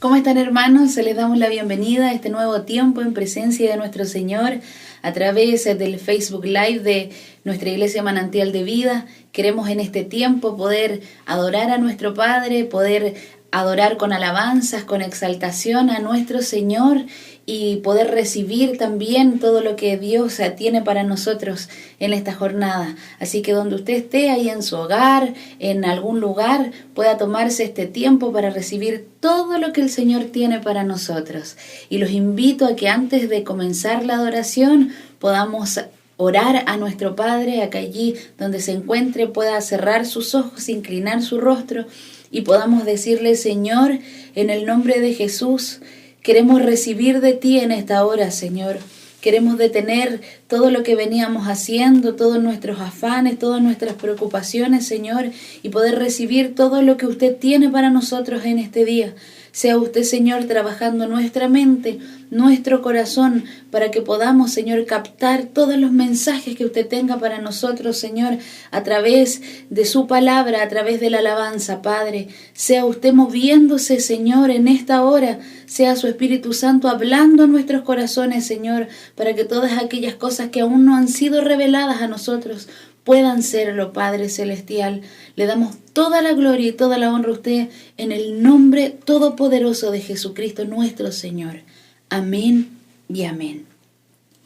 ¿Cómo están, hermanos? Les damos la bienvenida a este nuevo tiempo en presencia de nuestro Señor a través del Facebook Live de nuestra Iglesia Manantial de Vida. Queremos en este tiempo poder adorar a nuestro Padre, poder adorar con alabanzas, con exaltación a nuestro Señor y poder recibir también todo lo que Dios tiene para nosotros en esta jornada. Así que donde usted esté, ahí en su hogar, en algún lugar, pueda tomarse este tiempo para recibir todo lo que el Señor tiene para nosotros. Y los invito a que antes de comenzar la adoración podamos orar a nuestro Padre, a que allí donde se encuentre pueda cerrar sus ojos, inclinar su rostro y podamos decirle: Señor, en el nombre de Jesús, queremos recibir de ti en esta hora, Señor. Queremos detener todo lo que veníamos haciendo, todos nuestros afanes, todas nuestras preocupaciones, Señor, y poder recibir todo lo que usted tiene para nosotros en este día. Sea usted, Señor, trabajando nuestra mente, nuestro corazón, para que podamos, Señor, captar todos los mensajes que usted tenga para nosotros, Señor, a través de su palabra, a través de la alabanza, Padre. Sea usted moviéndose, Señor, en esta hora. Sea su Espíritu Santo hablando a nuestros corazones, Señor, para que todas aquellas cosas que aún no han sido reveladas a nosotros puedan serlo, Padre Celestial. Le damos toda la gloria y toda la honra a usted en el nombre todopoderoso de Jesucristo nuestro Señor. Amén y amén.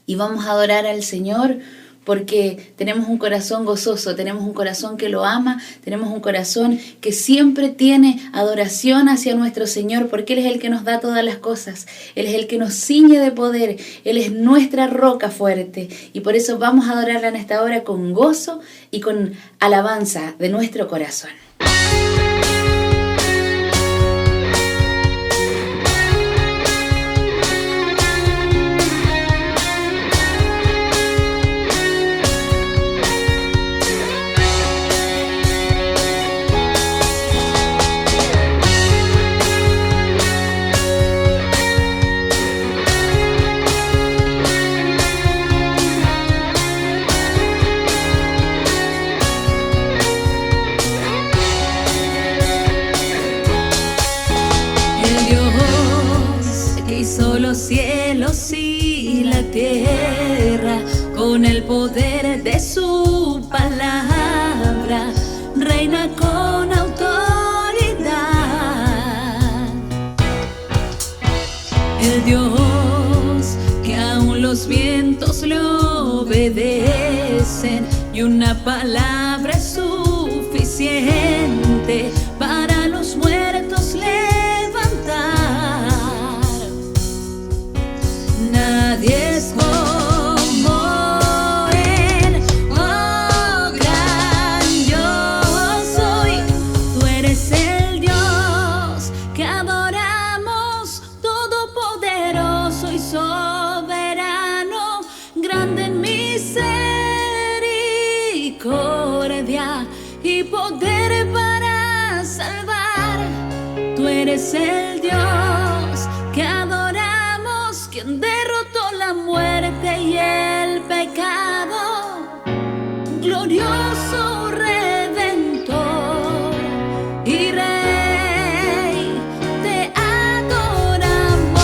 Y vamos a adorar al Señor porque tenemos un corazón gozoso, tenemos un corazón que lo ama, tenemos un corazón que siempre tiene adoración hacia nuestro Señor, porque Él es el que nos da todas las cosas, Él es el que nos ciñe de poder, Él es nuestra roca fuerte, y por eso vamos a adorarla en esta hora con gozo y con alabanza de nuestro corazón. Cielos y la tierra, con el poder de su palabra, reina con autoridad. El Dios que aún los vientos le obedecen, y una palabra es suficiente para los muertos levantar. Nadie es como Él, oh gran yo soy. Tú eres el Dios que adoramos, todopoderoso y soberano, grande en misericordia y poder para salvar. Tú eres el Dios que adoramos, quien derrotó la muerte y el pecado, glorioso Redentor y Rey, te adoramos.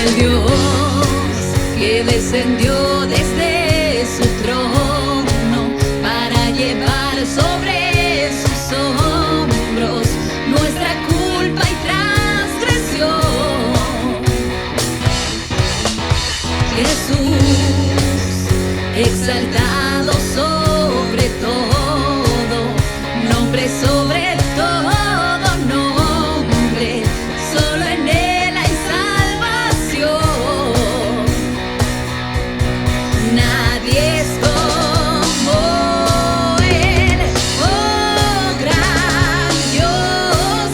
El Dios que descendió desde su trono para llevar sobre sus hombros nuestra culpa y transgresión. Jesús, exaltado sobre todo, nombre sobre todo nombre, solo en Él hay salvación. Nadie es como Él, oh gran yo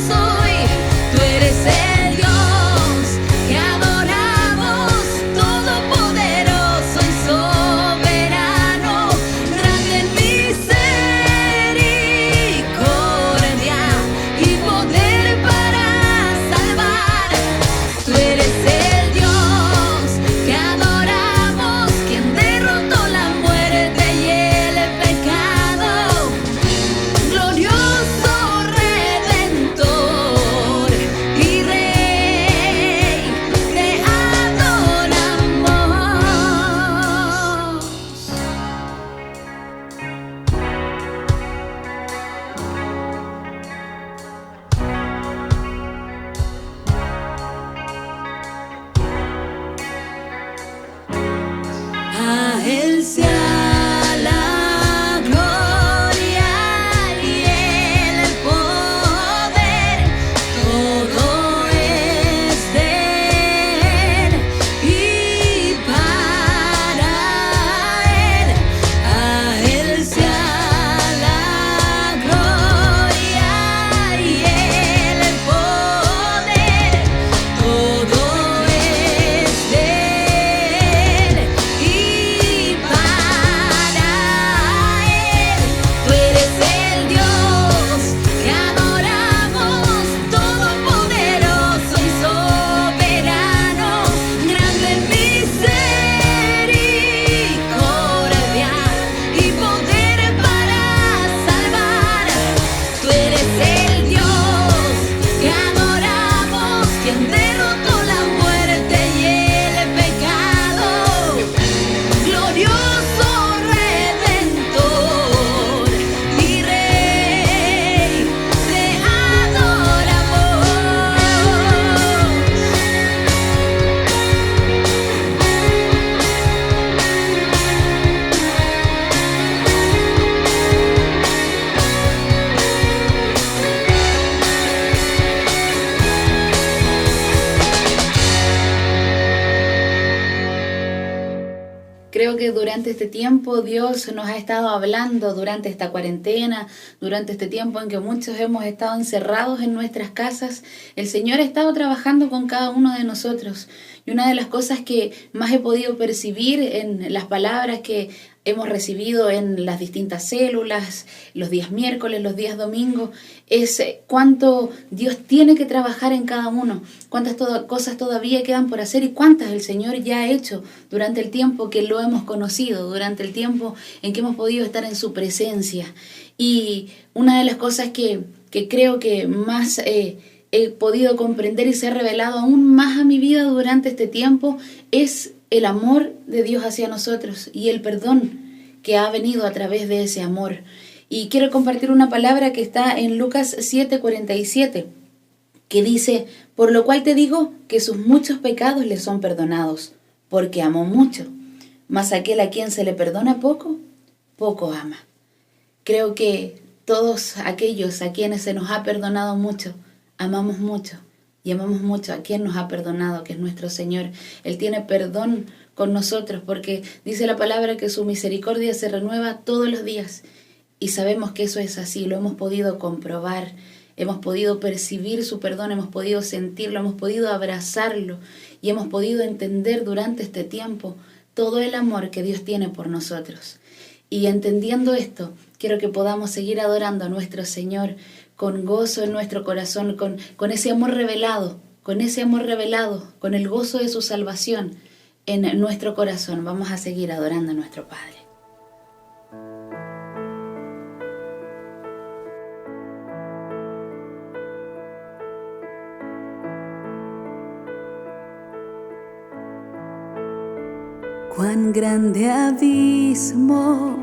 soy. Tú eres el Dios que adoramos, todopoderoso y soberano, grande en misericordia durante este tiempo Dios nos ha estado hablando durante esta cuarentena, durante este tiempo en que muchos hemos estado encerrados en nuestras casas. El Señor ha estado trabajando con cada uno de nosotros. Y una de las cosas que más he podido percibir en las palabras que hemos recibido en las distintas células, los días miércoles, los días domingos, es cuánto Dios tiene que trabajar en cada uno, cuántas cosas todavía quedan por hacer y cuántas el Señor ya ha hecho durante el tiempo que lo hemos conocido, durante el tiempo en que hemos podido estar en su presencia. Y una de las cosas que creo que más he podido comprender y se ha revelado aún más a mi vida durante este tiempo es el amor de Dios hacia nosotros y el perdón que ha venido a través de ese amor. Y quiero compartir una palabra que está en Lucas 7:47, que dice: por lo cual te digo que sus muchos pecados le son perdonados, porque amó mucho. Mas aquel a quien se le perdona poco, poco ama. Creo que todos aquellos a quienes se nos ha perdonado mucho, amamos mucho. Y amamos mucho a quien nos ha perdonado, que es nuestro Señor. Él tiene perdón con nosotros porque dice la palabra que su misericordia se renueva todos los días. Y sabemos que eso es así, lo hemos podido comprobar, hemos podido percibir su perdón, hemos podido sentirlo, hemos podido abrazarlo y hemos podido entender durante este tiempo todo el amor que Dios tiene por nosotros. Y entendiendo esto, quiero que podamos seguir adorando a nuestro Señor con gozo en nuestro corazón, con ese amor revelado, con el gozo de su salvación en nuestro corazón. Vamos a seguir adorando a nuestro Padre. Cuán grande abismo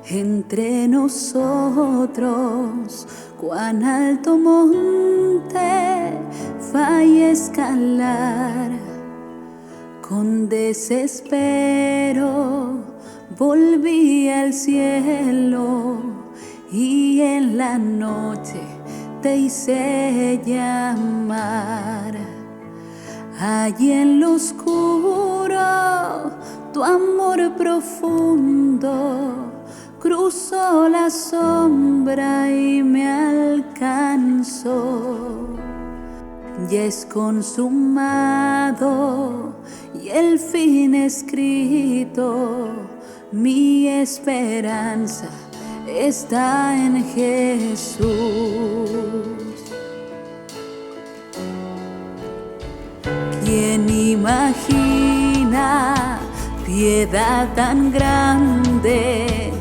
entre nosotros, cuán alto monte falla escalar. Con desespero volví al cielo y en la noche te hice llamar. Allí en lo oscuro tu amor profundo cruzó la sombra y me alcanzó. Ya es consumado y el fin escrito, mi esperanza está en Jesús. ¿Quién imagina piedad tan grande,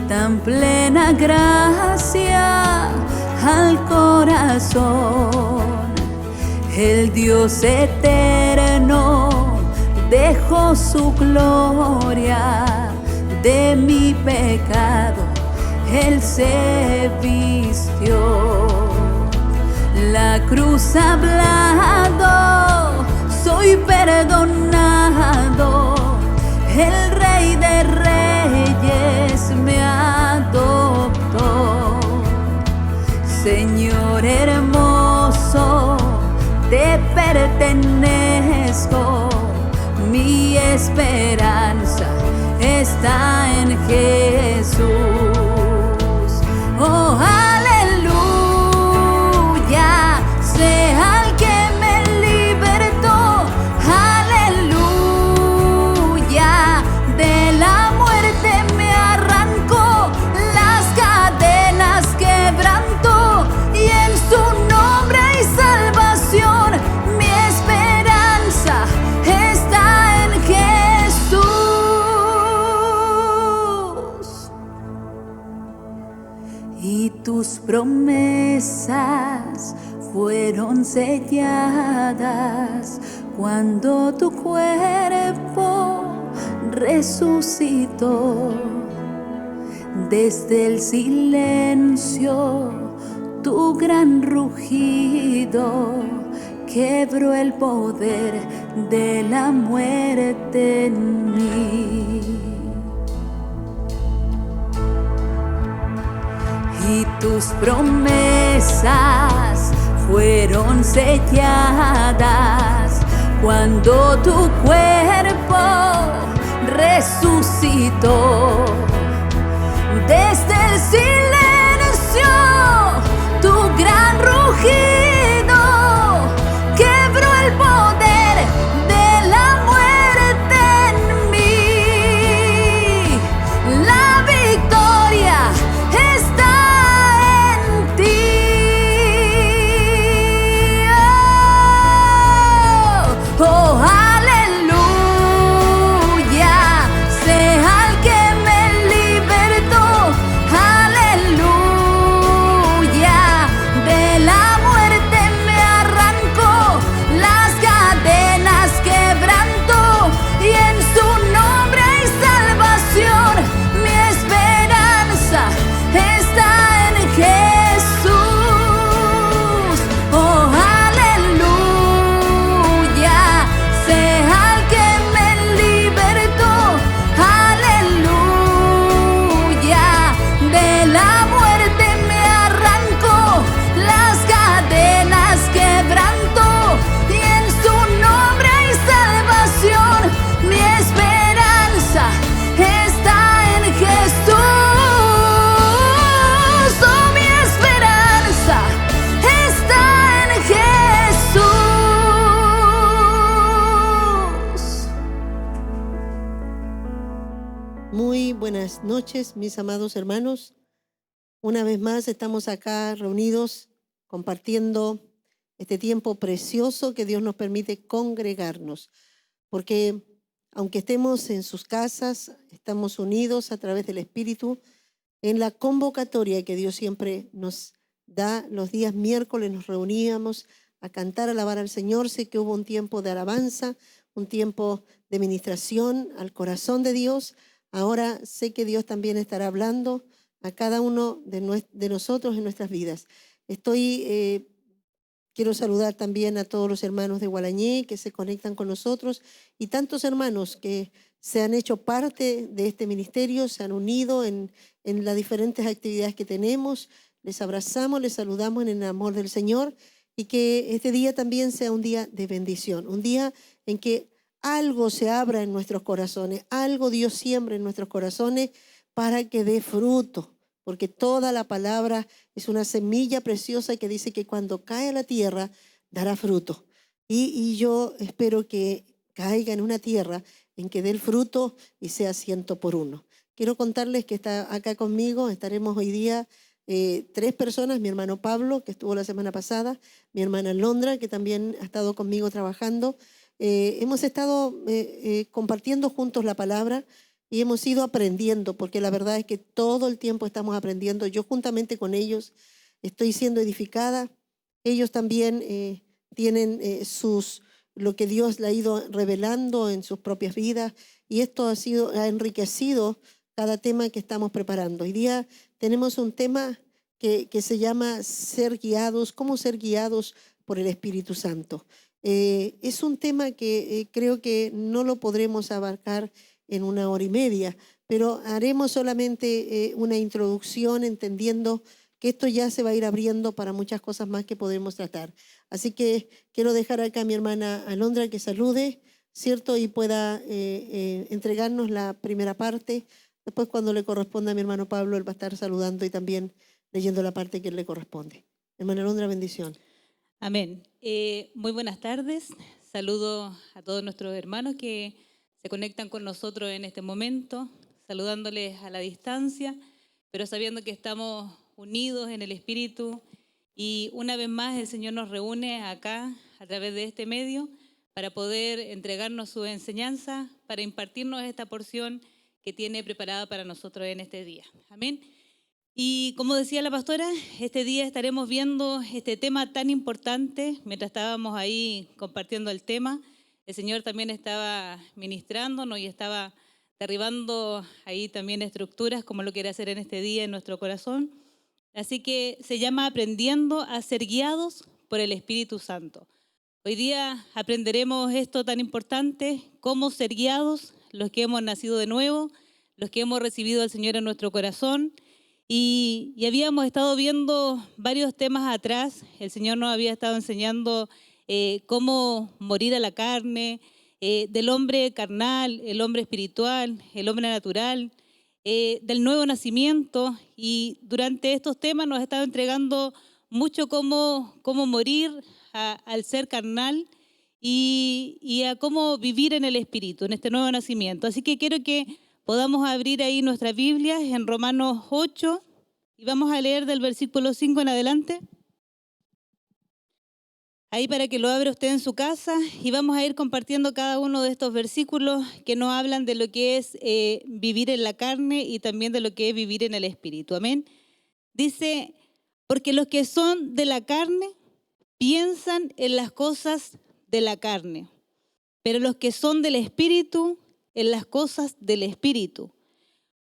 tan plena gracia al corazón? El Dios eterno dejó su gloria, de mi pecado Él se vistió. La cruz ha hablado, soy perdonado, el Rey de Reyes me adoptó. Señor hermoso, te pertenezco, mi esperanza está en Jesús. Oh, aleluya, sea el que me libertó, aleluya, de la muerte me arrancó, las cadenas quebrantó, y en su nombre hay salvación, mi esperanza está en Jesús. Y tus promesas fueron selladas cuando tu cuerpo resucitó. Desde el silencio tu gran rugido quebró el poder de la muerte en mí. Y tus promesas fueron selladas cuando tu cuerpo resucitó. Desde el silencio, tu gran rugido quebró el poder de la muerte en mí. La victoria está en ti. Oh, aleluya, sea el que me libertó. Aleluya, de la muerte me arrancó, las cadenas quebrantó, y en su nombre hay salvación. Mi esperanza está en Jesús. Oh, aleluya, sea el que me libertó. Aleluya, de la muerte me arrancó, las cadenas quebrantó, y en su nombre hay salvación. Mi esperanza está en Jesús. Oh, mi esperanza está en Jesús. Muy buenas noches, mis amados hermanos. Una vez más estamos acá reunidos compartiendo este tiempo precioso que Dios nos permite congregarnos, porque aunque estemos en sus casas, estamos unidos a través del Espíritu en la convocatoria que Dios siempre nos da. Los días miércoles nos reuníamos a cantar, a alabar al Señor. Sé que hubo un tiempo de alabanza, un tiempo de ministración al corazón de Dios. Ahora sé que Dios también estará hablando a cada uno de nosotros en nuestras vidas. Quiero saludar también a todos los hermanos de Gualañé que se conectan con nosotros, y tantos hermanos que se han hecho parte de este ministerio, se han unido en las diferentes actividades que tenemos. Les abrazamos, les saludamos en el amor del Señor, y que este día también sea un día de bendición, un día en que algo se abra en nuestros corazones, algo Dios siembra en nuestros corazones para que dé fruto, porque toda la palabra es una semilla preciosa que dice que cuando cae a la tierra dará fruto. Y yo espero que caiga en una tierra en que dé el fruto y sea 100%. Quiero contarles que está acá conmigo, estaremos hoy día 3 personas: mi hermano Pablo, que estuvo la semana pasada, mi hermana Londra, que también ha estado conmigo trabajando. Hemos estado compartiendo juntos la palabra y hemos ido aprendiendo, porque la verdad es que todo el tiempo estamos aprendiendo. Yo juntamente con ellos estoy siendo edificada. Ellos también tienen lo que Dios le ha ido revelando en sus propias vidas, y esto ha enriquecido cada tema que estamos preparando. Hoy día tenemos un tema que se llama ser guiados, cómo ser guiados por el Espíritu Santo. Es un tema que creo que no lo podremos abarcar en 1 hora y media, pero haremos solamente una introducción, entendiendo que esto ya se va a ir abriendo para muchas cosas más que podremos tratar. Así que quiero dejar acá a mi hermana Alondra que salude, ¿cierto? Y pueda entregarnos la primera parte. Después, cuando le corresponda a mi hermano Pablo, él va a estar saludando y también leyendo la parte que le corresponde. Hermana Alondra, bendición. Amén. Muy buenas tardes. Saludo a todos nuestros hermanos que se conectan con nosotros en este momento, saludándoles a la distancia, pero sabiendo que estamos unidos en el Espíritu, y una vez más el Señor nos reúne acá a través de este medio para poder entregarnos su enseñanza, para impartirnos esta porción que tiene preparada para nosotros en este día. Amén. Y como decía la pastora, este día estaremos viendo este tema tan importante. Mientras estábamos ahí compartiendo el tema, el Señor también estaba ministrándonos y estaba derribando ahí también estructuras, como lo quiere hacer en este día en nuestro corazón. Así que se llama Aprendiendo a ser guiados por el Espíritu Santo. Hoy día aprenderemos esto tan importante, cómo ser guiados, los que hemos nacido de nuevo, los que hemos recibido al Señor en nuestro corazón. Y habíamos estado viendo varios temas atrás. El Señor nos había estado enseñando cómo morir a la carne, del hombre carnal, el hombre espiritual, el hombre natural, del nuevo nacimiento. Y durante estos temas nos ha estado entregando mucho cómo morir al ser carnal y a cómo vivir en el Espíritu, en este nuevo nacimiento. Así que quiero que podamos abrir ahí nuestra Biblia en Romanos 8 y vamos a leer del versículo 5 en adelante. Ahí para que lo abra usted en su casa y vamos a ir compartiendo cada uno de estos versículos que nos hablan de lo que es vivir en la carne y también de lo que es vivir en el Espíritu. Amén. Dice, porque los que son de la carne piensan en las cosas de la carne, pero los que son del Espíritu en las cosas del Espíritu.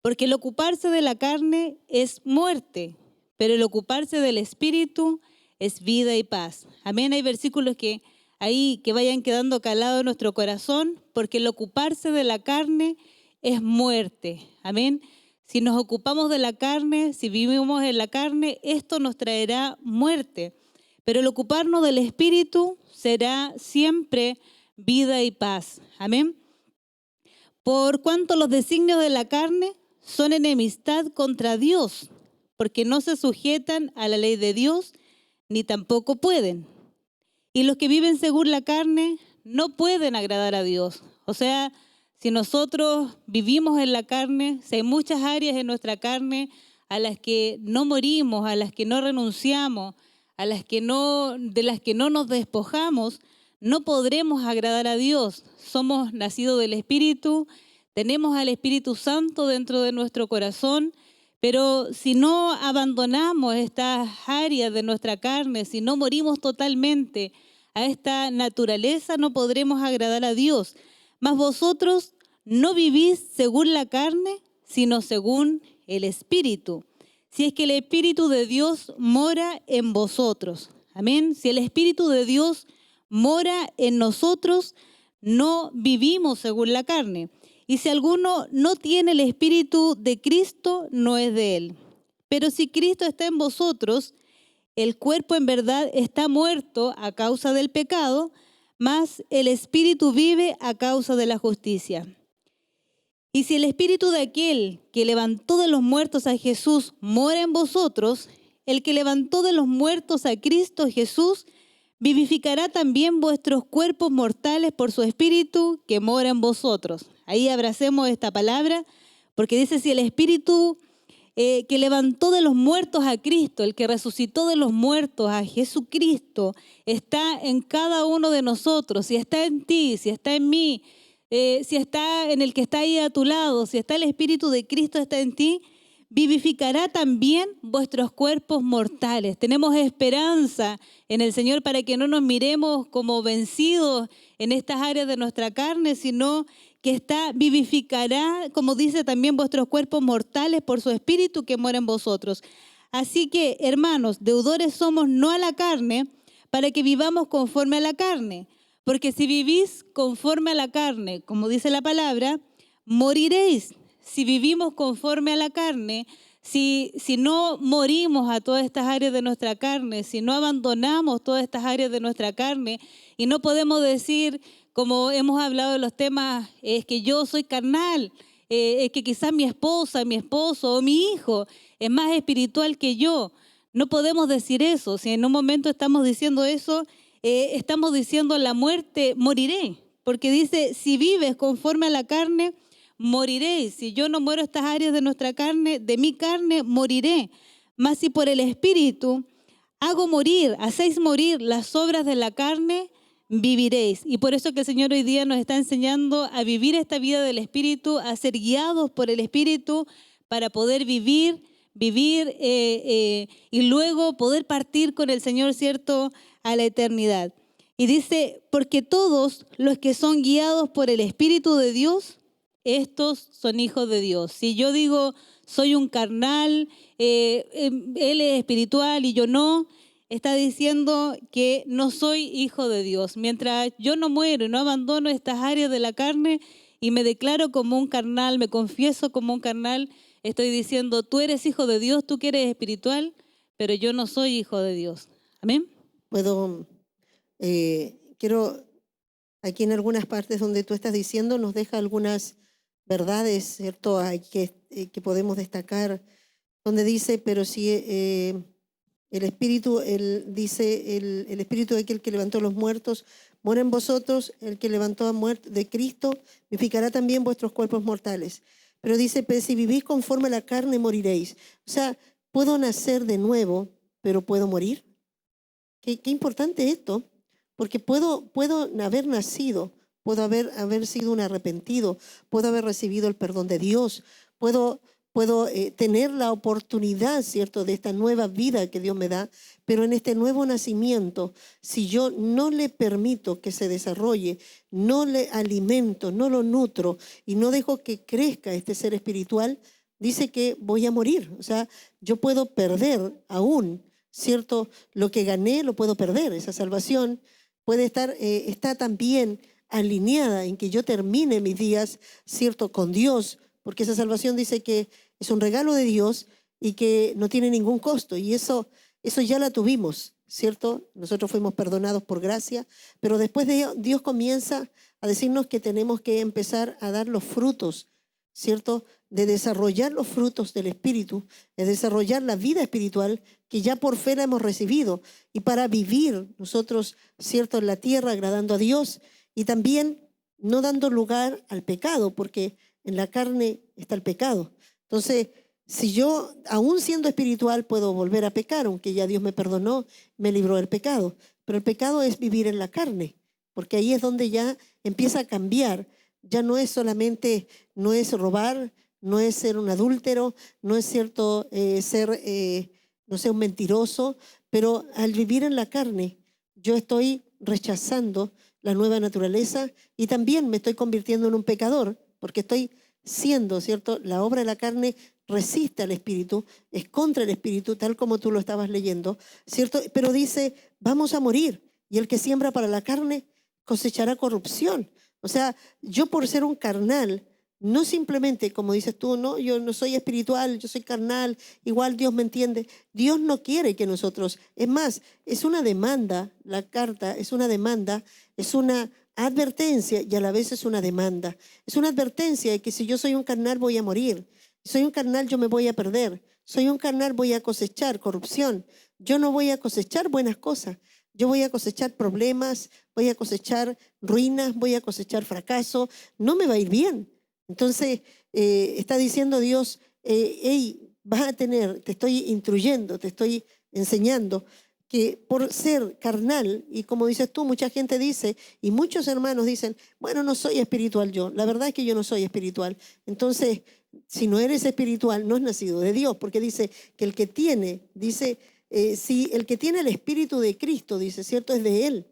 Porque el ocuparse de la carne es muerte, pero el ocuparse del Espíritu es vida y paz. Amén. Hay versículos que ahí que vayan quedando calados en nuestro corazón, porque el ocuparse de la carne es muerte. Amén. Si nos ocupamos de la carne, si vivimos en la carne, esto nos traerá muerte. Pero el ocuparnos del Espíritu será siempre vida y paz. Amén. Por cuanto los designios de la carne son enemistad contra Dios, porque no se sujetan a la ley de Dios, ni tampoco pueden. Y los que viven según la carne no pueden agradar a Dios. O sea, si nosotros vivimos en la carne, si hay muchas áreas en nuestra carne a las que no morimos, a las que no renunciamos, de las que no nos despojamos, no podremos agradar a Dios. Somos nacidos del Espíritu, tenemos al Espíritu Santo dentro de nuestro corazón, pero si no abandonamos estas áreas de nuestra carne, si no morimos totalmente a esta naturaleza, no podremos agradar a Dios. Mas vosotros no vivís según la carne, sino según el Espíritu. Si es que el Espíritu de Dios mora en vosotros. Amén. Si el Espíritu de Dios mora en nosotros, no vivimos según la carne. Y si alguno no tiene el Espíritu de Cristo, no es de él. Pero si Cristo está en vosotros, el cuerpo en verdad está muerto a causa del pecado, mas el Espíritu vive a causa de la justicia. Y si el Espíritu de aquel que levantó de los muertos a Jesús mora en vosotros, el que levantó de los muertos a Cristo Jesús vivificará también vuestros cuerpos mortales por su Espíritu que mora en vosotros. Ahí abracemos esta palabra, porque dice, si el Espíritu que levantó de los muertos a Cristo, el que resucitó de los muertos a Jesucristo, está en cada uno de nosotros, si está en ti, si está en mí, si está en el que está ahí a tu lado, si está el Espíritu de Cristo está en ti, vivificará también vuestros cuerpos mortales. Tenemos esperanza en el Señor para que no nos miremos como vencidos en estas áreas de nuestra carne, sino que vivificará, como dice también, vuestros cuerpos mortales por su Espíritu que mora en vosotros. Así que, hermanos, deudores somos no a la carne, para que vivamos conforme a la carne. Porque si vivís conforme a la carne, como dice la palabra, moriréis. Si vivimos conforme a la carne, si no morimos a todas estas áreas de nuestra carne, si no abandonamos todas estas áreas de nuestra carne, y no podemos decir, como hemos hablado de los temas, es que yo soy carnal, es que quizás mi esposa, mi esposo o mi hijo es más espiritual que yo. No podemos decir eso. Si en un momento estamos diciendo eso, estamos diciendo la muerte, moriré. Porque dice, si vives conforme a la carne, moriréis. Si yo no muero estas áreas de nuestra carne, de mi carne, moriré. Mas si por el Espíritu hacéis morir las obras de la carne, viviréis. Y por eso que el Señor hoy día nos está enseñando a vivir esta vida del Espíritu, a ser guiados por el Espíritu para poder vivir y luego poder partir con el Señor, ¿cierto?, a la eternidad. Y dice, porque todos los que son guiados por el Espíritu de Dios, estos son hijos de Dios. Si yo digo, soy un carnal, él es espiritual y yo no, está diciendo que no soy hijo de Dios. Mientras yo no muero y no abandono estas áreas de la carne y me declaro como un carnal, me confieso como un carnal, estoy diciendo, tú eres hijo de Dios, tú que eres espiritual, pero yo no soy hijo de Dios. Amén. Quiero aquí en algunas partes donde tú estás diciendo nos deja algunas verdades, ¿cierto? Que podemos destacar, donde dice, pero si el Espíritu, el Espíritu de aquel que levantó a los muertos mora en vosotros, el que levantó a muertos de Cristo vivificará también vuestros cuerpos mortales. Pero dice, pero si vivís conforme a la carne, moriréis. O sea, puedo nacer de nuevo, pero puedo morir. Qué importante esto, porque puedo haber nacido, puedo haber sido un arrepentido, puedo haber recibido el perdón de Dios, puedo tener la oportunidad, ¿cierto?, de esta nueva vida que Dios me da, pero en este nuevo nacimiento, si yo no le permito que se desarrolle, no le alimento, no lo nutro y no dejo que crezca este ser espiritual, dice que voy a morir. O sea, yo puedo perder aún, ¿cierto? Lo que gané lo puedo perder. Esa salvación puede estar, está también alineada en que yo termine mis días, ¿cierto?, con Dios, porque esa salvación dice que es un regalo de Dios y que no tiene ningún costo. Y eso ya la tuvimos, ¿cierto? Nosotros fuimos perdonados por gracia, pero después de ello Dios comienza a decirnos que tenemos que empezar a dar los frutos, ¿cierto? De desarrollar los frutos del Espíritu, de desarrollar la vida espiritual que ya por fe la hemos recibido y para vivir nosotros, ¿cierto?, en la tierra agradando a Dios y también no dando lugar al pecado, porque en la carne está el pecado. Entonces, si yo, aún siendo espiritual, puedo volver a pecar, aunque ya Dios me perdonó, me libró del pecado. Pero el pecado es vivir en la carne, porque ahí es donde ya empieza a cambiar. Ya no es solamente, no es robar, no es ser un adúltero, no es cierto ser, no sé, un mentiroso, pero al vivir en la carne, yo estoy rechazando la nueva naturaleza y también me estoy convirtiendo en un pecador, porque estoy siendo, ¿cierto? La obra de la carne resiste al Espíritu, es contra el Espíritu, tal como tú lo estabas leyendo, ¿cierto? Pero dice, vamos a morir, y el que siembra para la carne cosechará corrupción. O sea, yo por ser un carnal, no simplemente, como dices tú, no, yo no soy espiritual, yo soy carnal, igual Dios me entiende. Dios no quiere que nosotros, es más, es una demanda, la carta es una demanda, es una advertencia y a la vez es una demanda. Es una advertencia de que si yo soy un carnal voy a morir. Si soy un carnal yo me voy a perder. Soy un carnal voy a cosechar corrupción. Yo no voy a cosechar buenas cosas. Yo voy a cosechar problemas, voy a cosechar ruinas, voy a cosechar fracaso. No me va a ir bien. Entonces está diciendo Dios, hey, vas a tener, te estoy instruyendo, te estoy enseñando que por ser carnal, y como dices tú, mucha gente dice, y muchos hermanos dicen, bueno, no soy espiritual yo. La verdad es que yo no soy espiritual. Entonces, si no eres espiritual, no has nacido de Dios, porque dice que el que tiene, dice, si el que tiene el Espíritu de Cristo, dice, ¿cierto? Es de Él.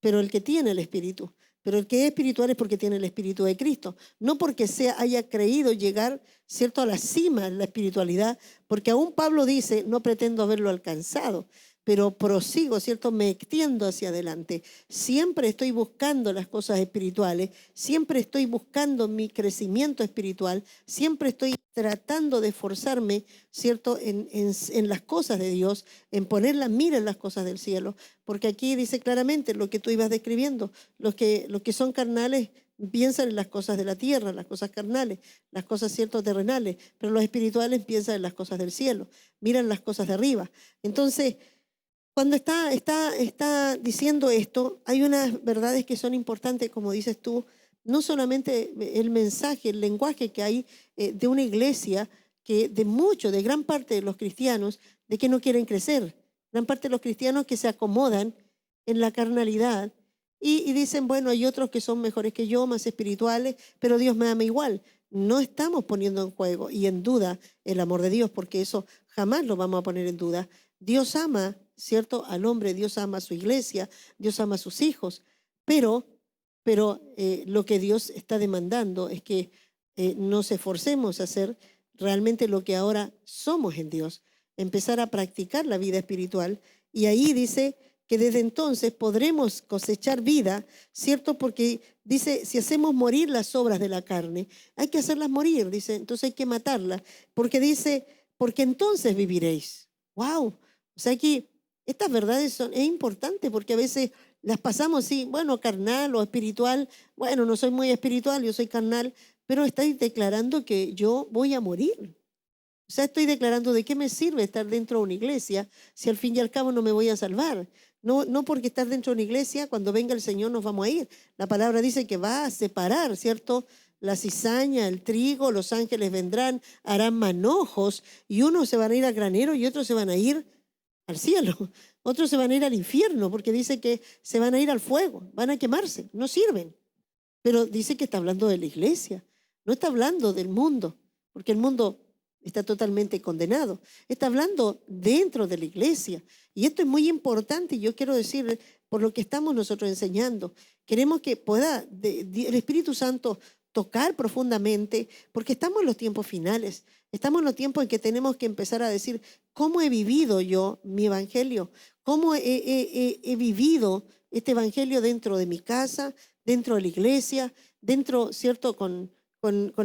Pero el que tiene el Espíritu, pero el que es espiritual es porque tiene el Espíritu de Cristo, no porque haya creído llegar, ¿cierto?, a la cima de la espiritualidad, porque aún Pablo dice, no pretendo haberlo alcanzado, pero prosigo, ¿cierto?, me extiendo hacia adelante. Siempre estoy buscando las cosas espirituales, siempre estoy buscando mi crecimiento espiritual, siempre estoy tratando de esforzarme, ¿cierto?, en las cosas de Dios, en poner la mira en las cosas del cielo, porque aquí dice claramente lo que tú ibas describiendo, los que son carnales piensan en las cosas de la tierra, las cosas carnales, las cosas, ¿cierto?, terrenales, pero los espirituales piensan en las cosas del cielo, miran las cosas de arriba. Entonces, cuando está diciendo esto, hay unas verdades que son importantes, como dices tú, no solamente el mensaje, el lenguaje que hay de una iglesia, que de gran parte de los cristianos, de que no quieren crecer, gran parte de los cristianos que se acomodan en la carnalidad y dicen, bueno, hay otros que son mejores que yo, más espirituales, pero Dios me ama igual. No estamos poniendo en juego y en duda el amor de Dios, porque eso jamás lo vamos a poner en duda. Dios ama, ¿cierto?, al hombre, Dios ama a su iglesia, Dios ama a sus hijos, pero lo que Dios está demandando es que nos esforcemos a hacer realmente lo que ahora somos en Dios, empezar a practicar la vida espiritual. Y ahí dice que desde entonces podremos cosechar vida, ¿cierto? Porque dice, si hacemos morir las obras de la carne, hay que hacerlas morir, dice, entonces hay que matarlas, porque dice, porque entonces viviréis. ¡Wow! O sea, aquí estas verdades es importante porque a veces las pasamos, sí, bueno, carnal o espiritual. Bueno, no soy muy espiritual, yo soy carnal, pero estáis declarando que yo voy a morir. O sea, estoy declarando de qué me sirve estar dentro de una iglesia si al fin y al cabo no me voy a salvar. No, no porque estar dentro de una iglesia, cuando venga el Señor nos vamos a ir. La palabra dice que va a separar, ¿cierto? La cizaña, el trigo, los ángeles vendrán, harán manojos y unos se van a ir al granero y otros se van a ir al cielo. Otros se van a ir al infierno porque dice que se van a ir al fuego, van a quemarse, no sirven. Pero dice que está hablando de la iglesia, no está hablando del mundo, porque el mundo está totalmente condenado. Está hablando dentro de la iglesia. Y esto es muy importante y yo quiero decir, por lo que estamos nosotros enseñando, queremos que pueda el Espíritu Santo tocar profundamente, porque estamos en los tiempos finales. Estamos en los tiempos en que tenemos que empezar a decir, ¿cómo he vivido yo mi evangelio? ¿Cómo he vivido este evangelio dentro de mi casa, dentro de la iglesia, dentro, ¿cierto?, con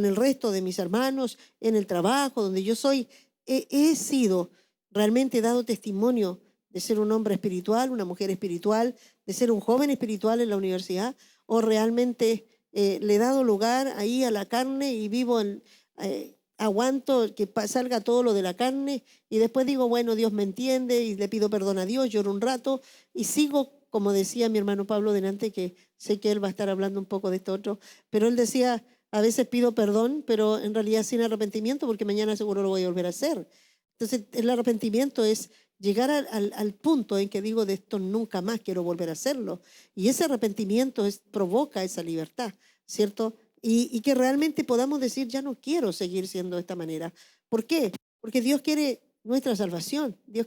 el resto de mis hermanos, en el trabajo, donde yo soy? He sido realmente dado testimonio de ser un hombre espiritual, una mujer espiritual, de ser un joven espiritual en la universidad, o realmente le he dado lugar ahí a la carne y vivo aguanto que salga todo lo de la carne y después digo, bueno, Dios me entiende y le pido perdón a Dios, lloro un rato y sigo, como decía mi hermano Pablo delante, que sé que él va a estar hablando un poco de esto otro, pero él decía, a veces pido perdón, pero en realidad sin arrepentimiento porque mañana seguro lo voy a volver a hacer. Entonces el arrepentimiento es llegar al punto en que digo, de esto nunca más quiero volver a hacerlo. Y ese arrepentimiento provoca esa libertad, ¿cierto? Y que realmente podamos decir, ya no quiero seguir siendo de esta manera. ¿Por qué? Porque Dios quiere nuestra salvación. Dios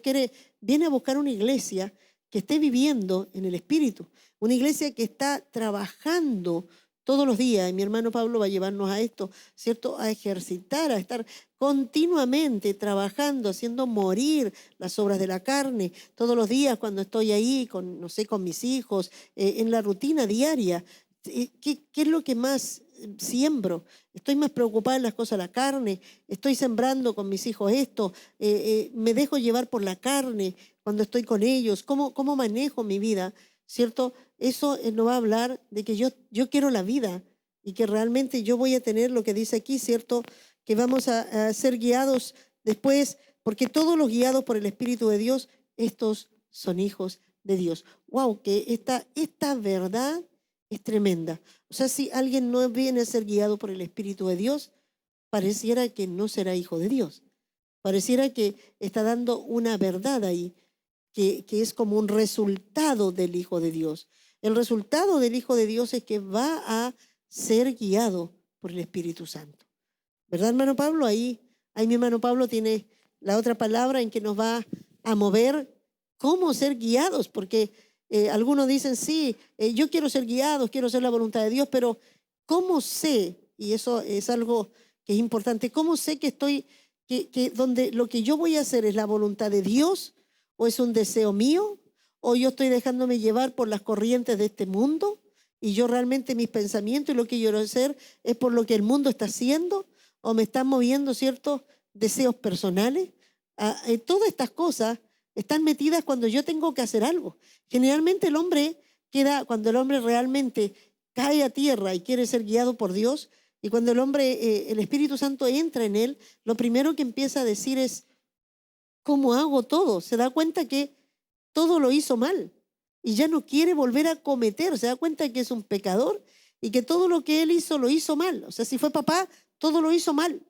viene a buscar una iglesia que esté viviendo en el Espíritu, una iglesia que está trabajando todos los días, y mi hermano Pablo va a llevarnos a esto, ¿cierto? A ejercitar, a estar continuamente trabajando, haciendo morir las obras de la carne, todos los días cuando estoy ahí, no sé, con mis hijos, en la rutina diaria. ¿Qué es lo que más siembro? Estoy más preocupada en las cosas de la carne, estoy sembrando con mis hijos esto, me dejo llevar por la carne cuando estoy con ellos, cómo manejo mi vida, ¿cierto? Eso nos va a hablar de que yo quiero la vida y que realmente yo voy a tener lo que dice aquí, ¿cierto? Que vamos a ser guiados después, porque todos los guiados por el Espíritu de Dios, estos son hijos de Dios. ¡Wow! Que esta verdad es tremenda. O sea, si alguien no viene a ser guiado por el Espíritu de Dios, pareciera que no será hijo de Dios. Pareciera que está dando una verdad ahí, que es como un resultado del Hijo de Dios. El resultado del Hijo de Dios es que va a ser guiado por el Espíritu Santo. ¿Verdad, hermano Pablo? Ahí mi hermano Pablo tiene la otra palabra en que nos va a mover cómo ser guiados, porque algunos dicen, sí, yo quiero ser guiados, quiero hacer la voluntad de Dios, pero ¿cómo sé? Y eso es algo que es importante. ¿Cómo sé que donde lo que yo voy a hacer es la voluntad de Dios o es un deseo mío o yo estoy dejándome llevar por las corrientes de este mundo y yo realmente mis pensamientos y lo que yo quiero hacer es por lo que el mundo está haciendo o me están moviendo ciertos deseos personales? Todas estas cosas están metidas cuando yo tengo que hacer algo. Generalmente el hombre cuando el hombre realmente cae a tierra y quiere ser guiado por Dios, y cuando el Espíritu Santo entra en él, lo primero que empieza a decir es, ¿cómo hago todo? Se da cuenta que todo lo hizo mal y ya no quiere volver a cometer. Se da cuenta que es un pecador y que todo lo que él hizo lo hizo mal. O sea, si fue papá, todo lo hizo mal.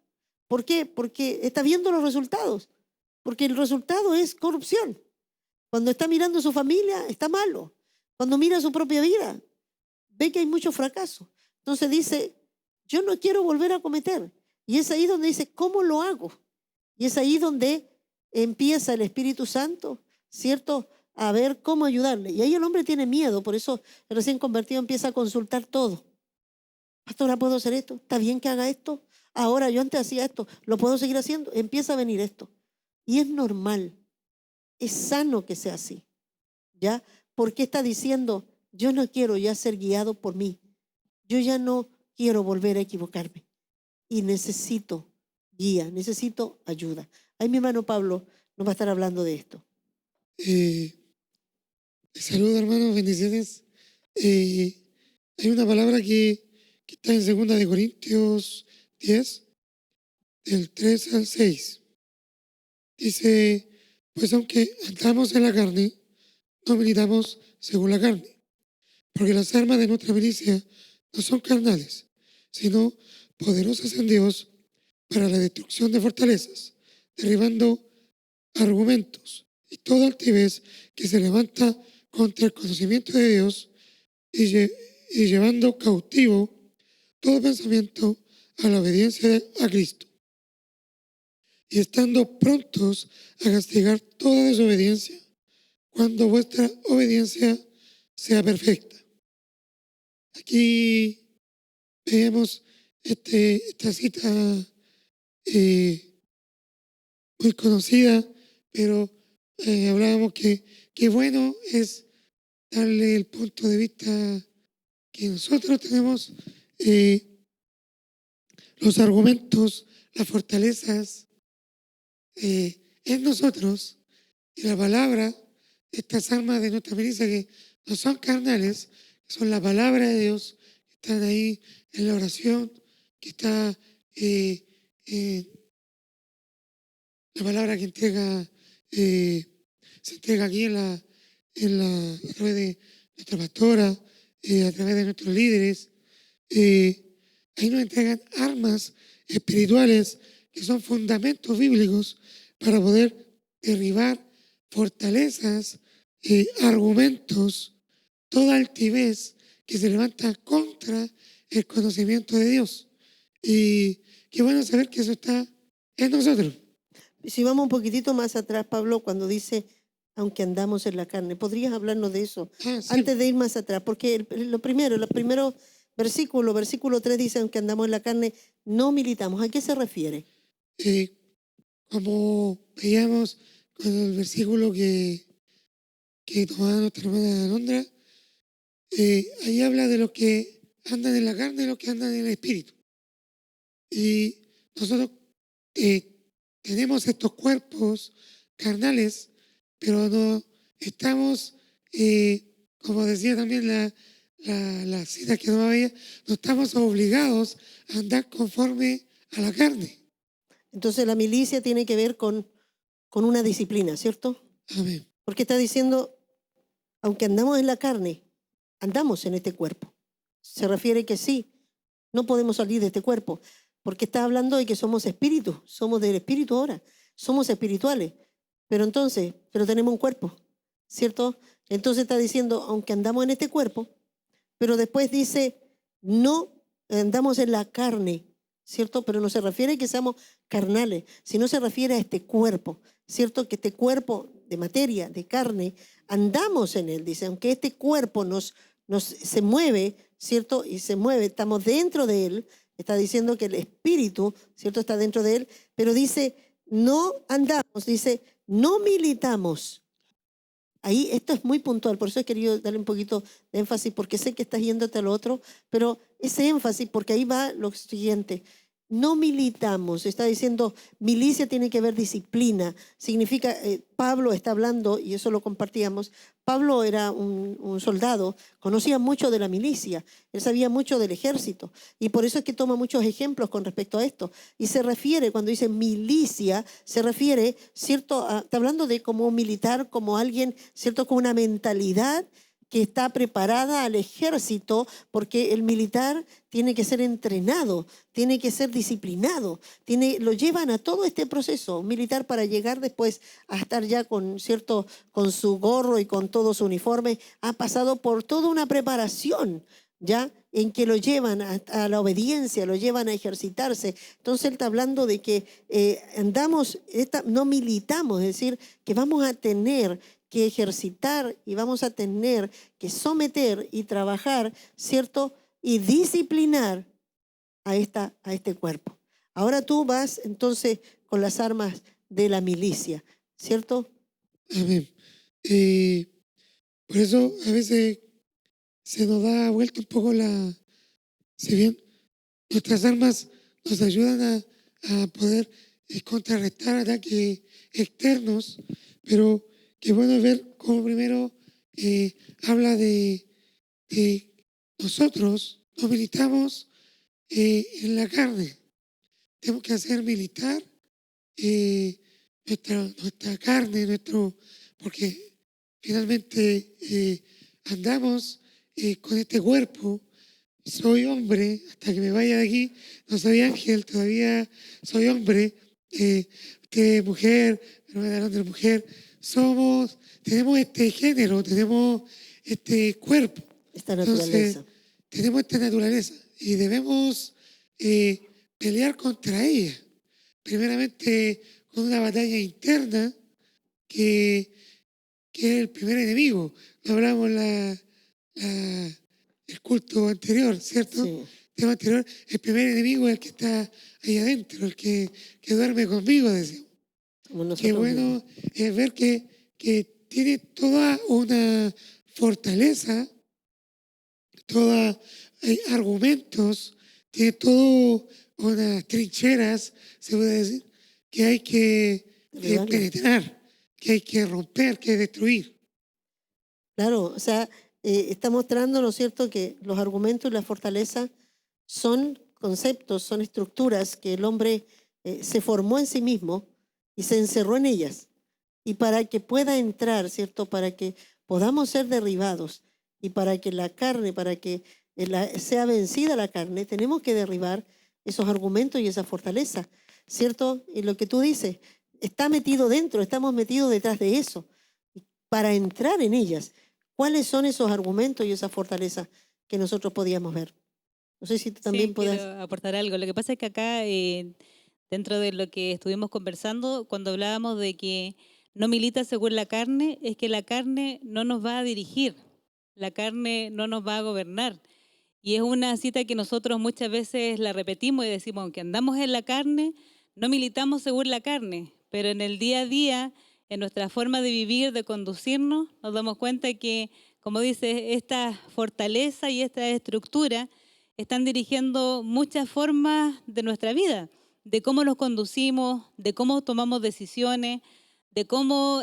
¿Por qué? Porque está viendo los resultados. Porque el resultado es corrupción. Cuando está mirando a su familia, está malo. Cuando mira su propia vida, ve que hay mucho fracaso. Entonces dice, yo no quiero volver a cometer. Y es ahí donde dice, ¿cómo lo hago? Y es ahí donde empieza el Espíritu Santo, ¿cierto?, a ver cómo ayudarle. Y ahí el hombre tiene miedo, por eso el recién convertido empieza a consultar todo. Pastora, ¿puedo hacer esto? ¿Está bien que haga esto? Ahora, yo antes hacía esto, ¿lo puedo seguir haciendo? Empieza a venir esto. Y es normal, es sano que sea así, ¿ya? Porque está diciendo, yo no quiero ya ser guiado por mí. Yo ya no quiero volver a equivocarme. Y necesito guía, necesito ayuda. Ahí mi hermano Pablo nos va a estar hablando de esto. Saludos, hermanos, bendiciones. Hay una palabra que está en 2 Corintios 10, del 3 al 6. Dice, pues aunque andamos en la carne, no militamos según la carne, porque las armas de nuestra milicia no son carnales, sino poderosas en Dios para la destrucción de fortalezas, derribando argumentos y toda altivez que se levanta contra el conocimiento de Dios y llevando cautivo todo pensamiento a la obediencia a Cristo, y estando prontos a castigar toda desobediencia cuando vuestra obediencia sea perfecta. Aquí vemos esta cita muy conocida, pero hablábamos que bueno es darle el punto de vista que nosotros tenemos, los argumentos, las fortalezas en nosotros, y la palabra, estas armas de nuestra milicia que no son carnales, son la palabra de Dios, que están ahí en la oración, que está la palabra que se entrega aquí a través de nuestra pastora, a través de nuestros líderes. Ahí nos entregan armas espirituales que son fundamentos bíblicos para poder derribar fortalezas, argumentos, toda altivez que se levanta contra el conocimiento de Dios. Y qué bueno saber que eso está en nosotros. Si vamos un poquitito más atrás, Pablo, cuando dice, aunque andamos en la carne, ¿podrías hablarnos de eso? Sí. Antes de ir más atrás, porque los primeros versículo 3 dice, aunque andamos en la carne, no militamos. ¿A qué se refiere? Como veíamos con el versículo que tomaba nuestra hermana Alondra, ahí habla de los que andan en la carne y los que andan en el espíritu. Y nosotros tenemos estos cuerpos carnales, pero no estamos, como decía también la cita que no había, no estamos obligados a andar conforme a la carne. Entonces la milicia tiene que ver con una disciplina, ¿cierto? Amén. Porque está diciendo, aunque andamos en la carne, andamos en este cuerpo. Se refiere que sí, no podemos salir de este cuerpo, porque está hablando de que somos espíritus, somos del espíritu ahora, somos espirituales, pero tenemos un cuerpo, ¿cierto? Entonces está diciendo, aunque andamos en este cuerpo, pero después dice, no andamos en la carne, ¿cierto? Pero no se refiere a que seamos carnales, sino se refiere a este cuerpo, ¿cierto? Que este cuerpo de materia, de carne, andamos en él, dice, aunque este cuerpo se mueve, ¿cierto? Y se mueve, estamos dentro de él, está diciendo que el espíritu, ¿cierto? Está dentro de él, pero dice, no andamos, dice, no militamos. Ahí esto es muy puntual, por eso he querido darle un poquito de énfasis, porque sé que estás yéndote al otro, pero ese énfasis, porque ahí va lo siguiente. No militamos, está diciendo, milicia tiene que ver disciplina. Significa, Pablo está hablando, y eso lo compartíamos, Pablo era un soldado, conocía mucho de la milicia, él sabía mucho del ejército, y por eso es que toma muchos ejemplos con respecto a esto. Y se refiere, cuando dice milicia, se refiere, ¿cierto? Está hablando de como un militar, como alguien, ¿cierto? Con una mentalidad que está preparada al ejército, porque el militar tiene que ser entrenado, tiene que ser disciplinado, lo llevan a todo este proceso. Un militar, para llegar después a estar ya con su gorro y con todo su uniforme, ha pasado por toda una preparación, ¿ya? En que lo llevan a la obediencia, lo llevan a ejercitarse. Entonces él está hablando de que no militamos, es decir, que vamos a tener que ejercitar y vamos a tener que someter y trabajar, ¿cierto? Y disciplinar a este cuerpo. Ahora tú vas entonces con las armas de la milicia, ¿cierto? Amén. Por eso a veces se nos da vuelta un poco si bien nuestras armas nos ayudan a poder contrarrestar ataques externos, pero qué bueno ver cómo primero habla de nosotros no militamos en la carne. Tenemos que hacer militar nuestra carne, porque finalmente andamos con este cuerpo. Soy hombre, hasta que me vaya de aquí, no soy ángel, todavía soy hombre. Usted es mujer, hermana de mujer, tenemos este género, tenemos este cuerpo. Esta naturaleza. Entonces, tenemos esta naturaleza y debemos pelear contra ella. Primeramente con una batalla interna que es el primer enemigo. Lo hablamos el culto anterior, ¿cierto? Sí. El tema anterior, el primer enemigo es el que está ahí adentro, el que duerme conmigo, decimos. Qué bueno es ver que tiene toda una fortaleza, todos argumentos, tiene todo unas trincheras, se puede decir, que hay que penetrar, que hay que romper, que destruir. Claro, o sea, está mostrando, ¿no es cierto?, que los argumentos y la fortaleza son conceptos, son estructuras que el hombre se formó en sí mismo y se encerró en ellas. Y para que pueda entrar, ¿cierto?, para que podamos ser derribados y para que la carne, para que sea vencida la carne, tenemos que derribar esos argumentos y esa fortaleza, ¿cierto? Y lo que tú dices, está metido dentro, estamos metidos detrás de eso, para entrar en ellas. ¿Cuáles son esos argumentos y esa fortaleza que nosotros podíamos ver? No sé si tú también puedas... Quiero aportar algo. Lo que pasa es que acá, dentro de lo que estuvimos conversando, cuando hablábamos de que no milita según la carne, es que la carne no nos va a dirigir, la carne no nos va a gobernar. Y es una cita que nosotros muchas veces la repetimos y decimos, aunque andamos en la carne, no militamos según la carne, pero en el día a día, en nuestra forma de vivir, de conducirnos, nos damos cuenta que, como dice, esta fortaleza y esta estructura están dirigiendo muchas formas de nuestra vida, de cómo nos conducimos, de cómo tomamos decisiones, de cómo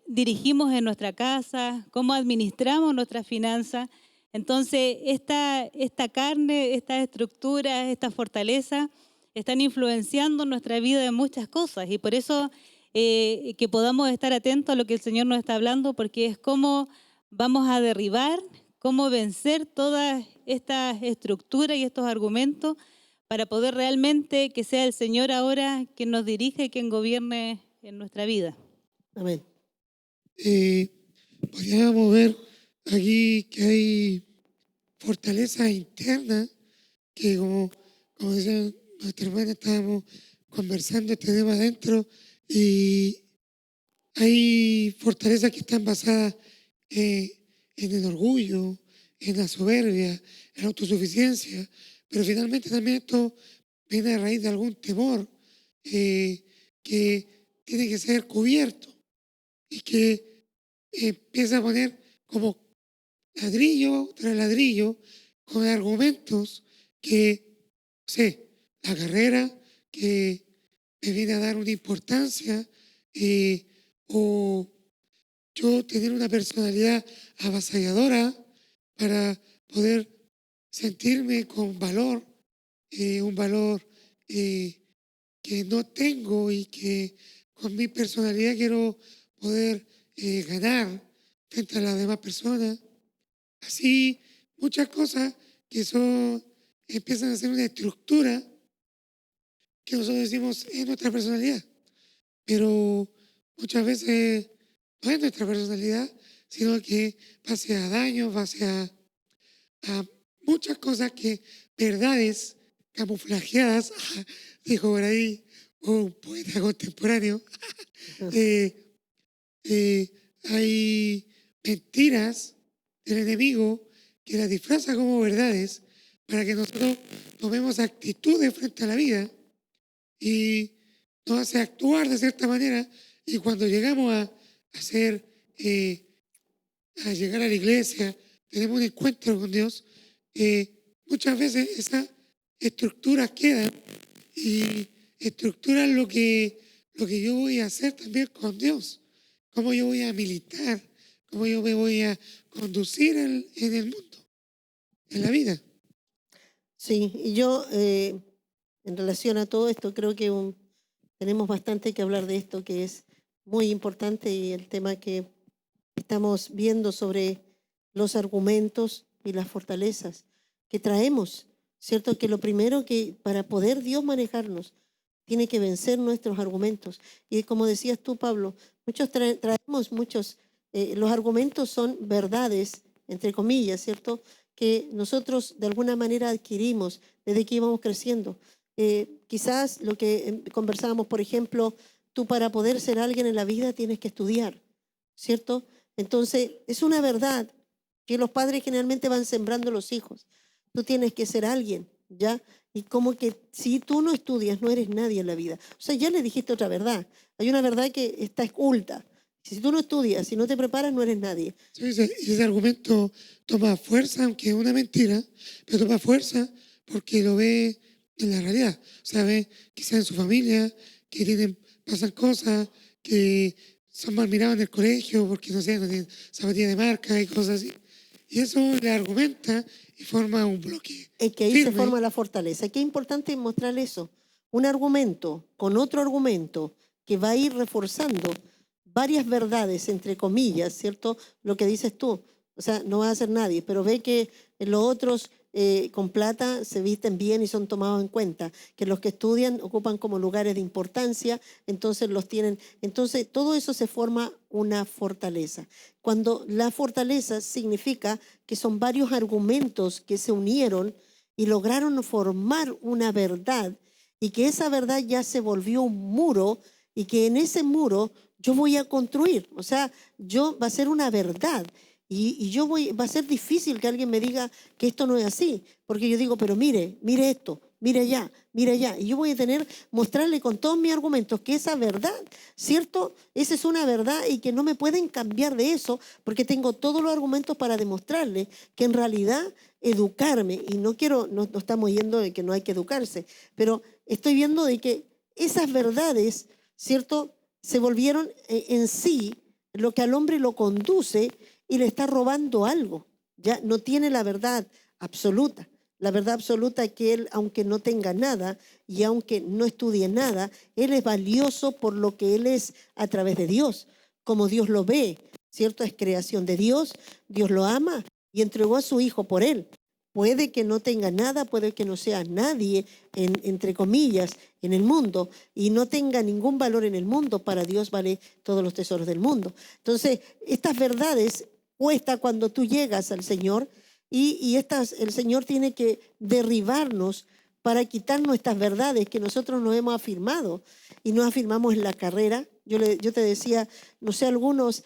dirigimos en nuestra casa, cómo administramos nuestras finanzas. Entonces, esta carne, esta estructura, esta fortaleza están influenciando nuestra vida en muchas cosas y por eso que podamos estar atentos a lo que el Señor nos está hablando, porque es cómo vamos a derribar, cómo vencer todas estas estructuras y estos argumentos para poder realmente que sea el Señor ahora quien nos dirige y quien gobierne en nuestra vida. Amén. Podríamos ver aquí que hay fortaleza interna que como decía nuestra hermana, estábamos conversando este tema adentro y hay fortalezas que están basadas en el orgullo, en la soberbia, en la autosuficiencia, pero finalmente también esto viene a raíz de algún temor que tiene que ser cubierto y que empieza a poner como ladrillo tras ladrillo con argumentos que, no sé, la carrera que me viene a dar una importancia o yo tener una personalidad avasalladora para poder sentirme con valor, un valor que no tengo y que con mi personalidad quiero poder ganar frente a las demás personas. Así, muchas cosas que empiezan a ser una estructura que nosotros decimos es nuestra personalidad, pero muchas veces no es nuestra personalidad, sino que base a daños, base a muchas cosas verdades camuflajeadas, dijo por ahí un poeta contemporáneo, hay mentiras del enemigo que las disfraza como verdades para que nosotros tomemos actitudes frente a la vida y nos hace actuar de cierta manera y cuando llegamos a llegar a la iglesia, tenemos un encuentro con Dios, muchas veces esas estructuras quedan y estructuran lo que yo voy a hacer también con Dios, cómo yo voy a militar cómo yo me voy a conducir en el mundo, en la vida. Sí, y yo en relación a todo esto creo que tenemos bastante que hablar de esto, que es muy importante, y el tema que estamos viendo sobre los argumentos y las fortalezas que traemos, ¿cierto? Que lo primero que para poder Dios manejarnos tiene que vencer nuestros argumentos. Y como decías tú, Pablo, muchos traemos muchos, los argumentos son verdades, entre comillas, ¿cierto? Que nosotros de alguna manera adquirimos desde que íbamos creciendo. Quizás lo que conversábamos, por ejemplo, tú para poder ser alguien en la vida tienes que estudiar, ¿cierto? Entonces, es una verdad que los padres generalmente van sembrando los hijos. Tú tienes que ser alguien, ¿ya? Y como que si tú no estudias, no eres nadie en la vida. O sea, ya le dijiste otra verdad. Hay una verdad que está oculta. Si tú no estudias, si no te preparas, no eres nadie. Sí, ese argumento toma fuerza, aunque es una mentira, pero toma fuerza porque lo ve en la realidad. O sea, ve quizás en su familia, que pasan cosas, que son mal mirados en el colegio porque, no sé, no tienen zapatillas de marca y cosas así. Y eso le argumenta y forma un bloque. Es que ahí firme. se forma la fortaleza. Qué importante mostrar eso. Un argumento con otro argumento que va a ir reforzando varias verdades, entre comillas, ¿cierto? Lo que dices tú. O sea, no va a ser nadie, pero ve que los otros con plata se visten bien y son tomados en cuenta, que los que estudian ocupan como lugares de importancia, entonces los tienen. Entonces, todo eso se forma una fortaleza. Cuando la fortaleza significa que son varios argumentos que se unieron y lograron formar una verdad, y que esa verdad ya se volvió un muro, y que en ese muro yo voy a construir. O sea, va a ser una verdad. Y va a ser difícil que alguien me diga que esto no es así, porque yo digo, pero mire esto, mire allá. Y yo voy a mostrarle con todos mis argumentos que esa verdad, ¿cierto? Esa es una verdad y que no me pueden cambiar de eso, porque tengo todos los argumentos para demostrarle que en realidad educarme, y no estamos yendo de que no hay que educarse, pero estoy viendo de que esas verdades, ¿cierto? Se volvieron en sí lo que al hombre lo conduce y le está robando algo. Ya no tiene la verdad absoluta. La verdad absoluta es que él, aunque no tenga nada y aunque no estudie nada, él es valioso por lo que él es a través de Dios, como Dios lo ve, ¿cierto? Es creación de Dios, Dios lo ama y entregó a su hijo por él. Puede que no tenga nada, puede que no sea nadie, entre comillas, en el mundo, y no tenga ningún valor en el mundo. Para Dios vale todos los tesoros del mundo. Entonces, estas verdades cuesta cuando tú llegas al Señor, y el Señor tiene que derribarnos para quitarnos estas verdades que nosotros nos hemos afirmado y nos afirmamos en la carrera. Yo te decía, no sé, algunos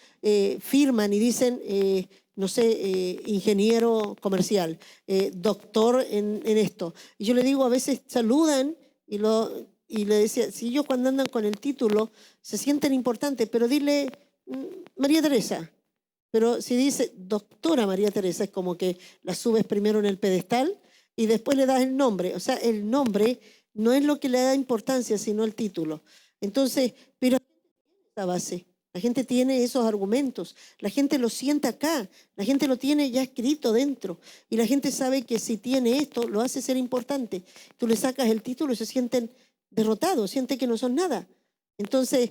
firman y dicen, no sé, ingeniero comercial, doctor en esto. Y yo le digo, a veces saludan y le decía, si ellos cuando andan con el título se sienten importantes, pero dile María Teresa. Pero si dice doctora María Teresa, es como que la subes primero en el pedestal y después le das el nombre. O sea, el nombre no es lo que le da importancia, sino el título. Entonces, pero esa base, la gente tiene esos argumentos, la gente lo siente acá, la gente lo tiene ya escrito dentro, y la gente sabe que si tiene esto, lo hace ser importante. Tú le sacas el título y se sienten derrotados, sienten que no son nada. Entonces,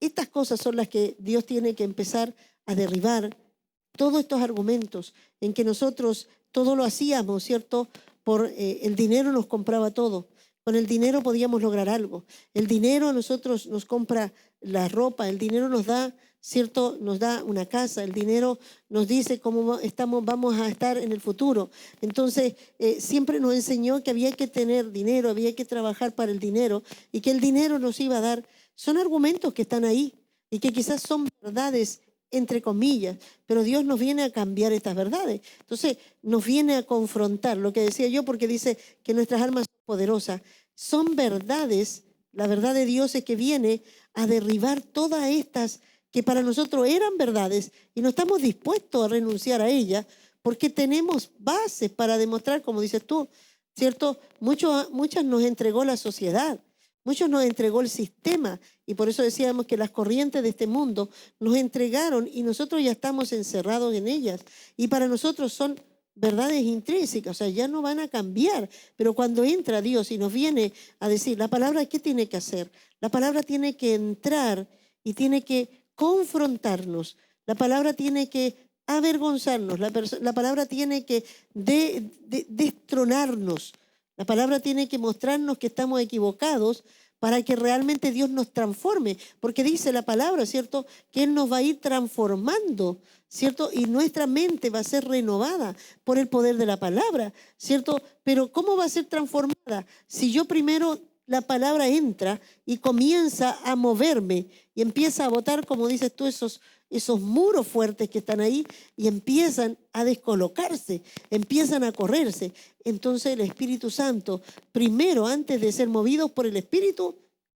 estas cosas son las que Dios tiene que empezar a derribar, todos estos argumentos en que nosotros todo lo hacíamos, ¿cierto? Por el dinero nos compraba todo. Con el dinero podíamos lograr algo. El dinero a nosotros nos compra la ropa, el dinero nos da, ¿cierto? Nos da una casa, el dinero nos dice cómo vamos a estar en el futuro. Entonces, siempre nos enseñó que había que tener dinero, había que trabajar para el dinero y que el dinero nos iba a dar. Son argumentos que están ahí y que quizás son verdades entre comillas, pero Dios nos viene a cambiar estas verdades. Entonces, nos viene a confrontar, lo que decía yo, porque dice que nuestras armas son poderosas. Son verdades, la verdad de Dios es que viene a derribar todas estas que para nosotros eran verdades y no estamos dispuestos a renunciar a ellas porque tenemos bases para demostrar, como dices tú, ¿cierto? Muchas nos entregó la sociedad. Muchos nos entregó el sistema y por eso decíamos que las corrientes de este mundo nos entregaron y nosotros ya estamos encerrados en ellas. Y para nosotros son verdades intrínsecas, o sea, ya no van a cambiar. Pero cuando entra Dios y nos viene a decir, la palabra, ¿qué tiene que hacer? La palabra tiene que entrar y tiene que confrontarnos. La palabra tiene que avergonzarnos. La palabra tiene que destronarnos. La palabra tiene que mostrarnos que estamos equivocados para que realmente Dios nos transforme. Porque dice la palabra, ¿cierto? Que Él nos va a ir transformando, ¿cierto? Y nuestra mente va a ser renovada por el poder de la palabra, ¿cierto? Pero ¿cómo va a ser transformada? Si yo primero la palabra entra y comienza a moverme y empieza a botar, como dices tú, esos muros fuertes que están ahí y empiezan a descolocarse, empiezan a correrse. Entonces el Espíritu Santo, primero, antes de ser movidos por el Espíritu,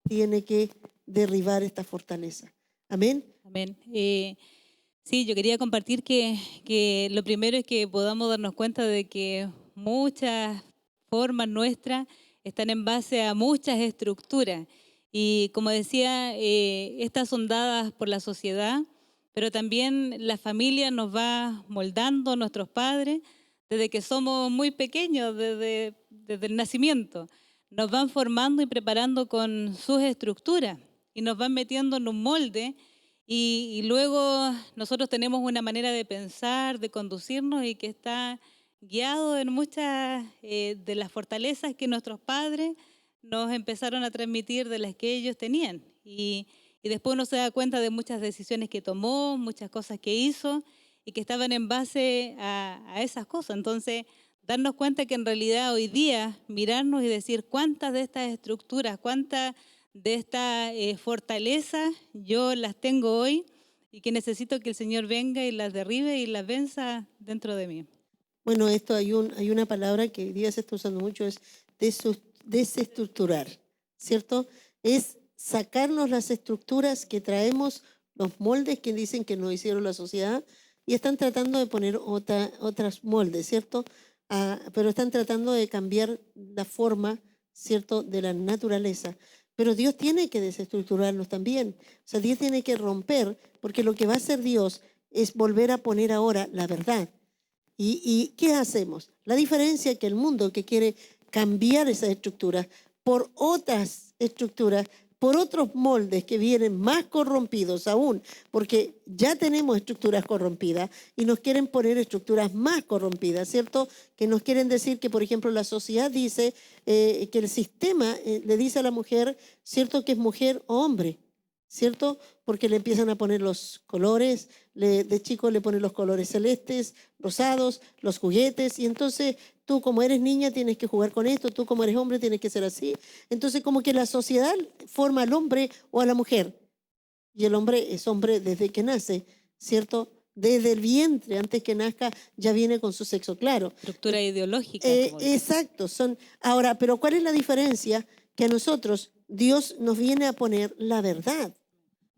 tiene que derribar esta fortaleza. Amén. Amén. Sí, yo quería compartir que lo primero es que podamos darnos cuenta de que muchas formas nuestras están en base a muchas estructuras. Y como decía, estas son dadas por la sociedad, pero también la familia nos va moldando, nuestros padres, desde que somos muy pequeños, desde el nacimiento. Nos van formando y preparando con sus estructuras y nos van metiendo en un molde y luego nosotros tenemos una manera de pensar, de conducirnos y que está guiado en muchas de las fortalezas que nuestros padres nos empezaron a transmitir de las que ellos tenían. Y después uno se da cuenta de muchas decisiones que tomó, muchas cosas que hizo y que estaban en base a esas cosas. Entonces, darnos cuenta que en realidad hoy día mirarnos y decir cuántas de estas estructuras, cuántas de estas fortalezas yo las tengo hoy y que necesito que el Señor venga y las derribe y las venza dentro de mí. Bueno, esto hay una palabra que hoy día se está usando mucho, es desestructurar, ¿cierto? Es sacarnos las estructuras que traemos, los moldes que dicen que nos hicieron la sociedad y están tratando de poner otras moldes, ¿cierto? Pero están tratando de cambiar la forma, ¿cierto?, de la naturaleza. Pero Dios tiene que desestructurarnos también. O sea, Dios tiene que romper, porque lo que va a hacer Dios es volver a poner ahora la verdad. ¿Y qué hacemos? La diferencia es que el mundo que quiere cambiar esas estructuras por otras estructuras, por otros moldes que vienen más corrompidos aún, porque ya tenemos estructuras corrompidas y nos quieren poner estructuras más corrompidas, ¿cierto? Que nos quieren decir que, por ejemplo, la sociedad dice que el sistema le dice a la mujer, ¿cierto?, que es mujer o hombre, ¿cierto? Porque le empiezan a poner los colores, de chico le ponen los colores celestes, rosados, los juguetes, y entonces tú como eres niña tienes que jugar con esto, tú como eres hombre tienes que ser así. Entonces como que la sociedad forma al hombre o a la mujer, y el hombre es hombre desde que nace, ¿cierto? Desde el vientre, antes que nazca, ya viene con su sexo claro. Estructura ideológica. Exacto. Ahora, pero ¿cuál es la diferencia? Que a nosotros Dios nos viene a poner la verdad.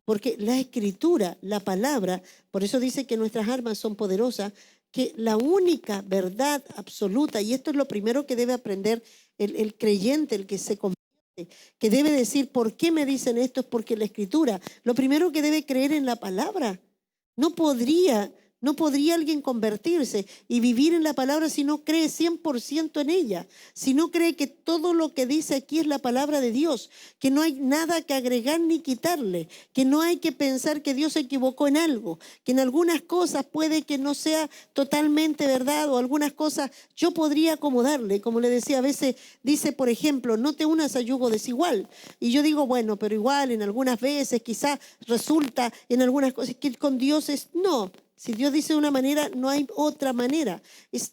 Porque la escritura, la palabra, por eso dice que nuestras armas son poderosas, que la única verdad absoluta, y esto es lo primero que debe aprender el creyente, el que se convierte, que debe decir, ¿por qué me dicen esto? Es porque la escritura, lo primero que debe creer en la palabra. No podría alguien convertirse y vivir en la palabra si no cree 100% en ella, si no cree que todo lo que dice aquí es la palabra de Dios, que no hay nada que agregar ni quitarle, que no hay que pensar que Dios se equivocó en algo, que en algunas cosas puede que no sea totalmente verdad o algunas cosas yo podría acomodarle, como le decía, a veces dice, por ejemplo, no te unas a yugo desigual. Y yo digo, bueno, pero igual en algunas veces quizás resulta en algunas cosas que con Dios es no. Si Dios dice de una manera, no hay otra manera.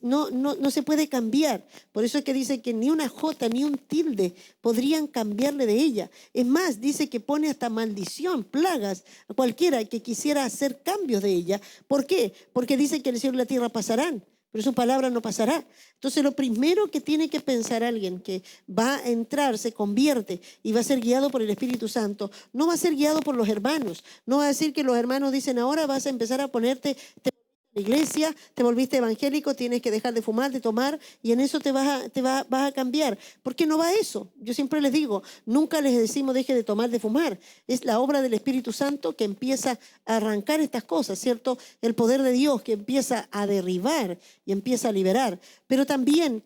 No se puede cambiar. Por eso es que dice que ni una jota ni un tilde podrían cambiarle de ella. Es más, dice que pone hasta maldición, plagas a cualquiera que quisiera hacer cambios de ella. ¿Por qué? Porque dice que el cielo y la tierra pasarán, pero su palabra no pasará. Entonces lo primero que tiene que pensar alguien que va a entrar, se convierte y va a ser guiado por el Espíritu Santo, no va a ser guiado por los hermanos, no va a decir que los hermanos dicen ahora vas a empezar a ponerte la iglesia, te volviste evangélico, tienes que dejar de fumar, de tomar, y en eso vas a cambiar. ¿Por qué no va eso? Yo siempre les digo, nunca les decimos deje de tomar, de fumar. Es la obra del Espíritu Santo que empieza a arrancar estas cosas, ¿cierto? El poder de Dios que empieza a derribar y empieza a liberar. Pero también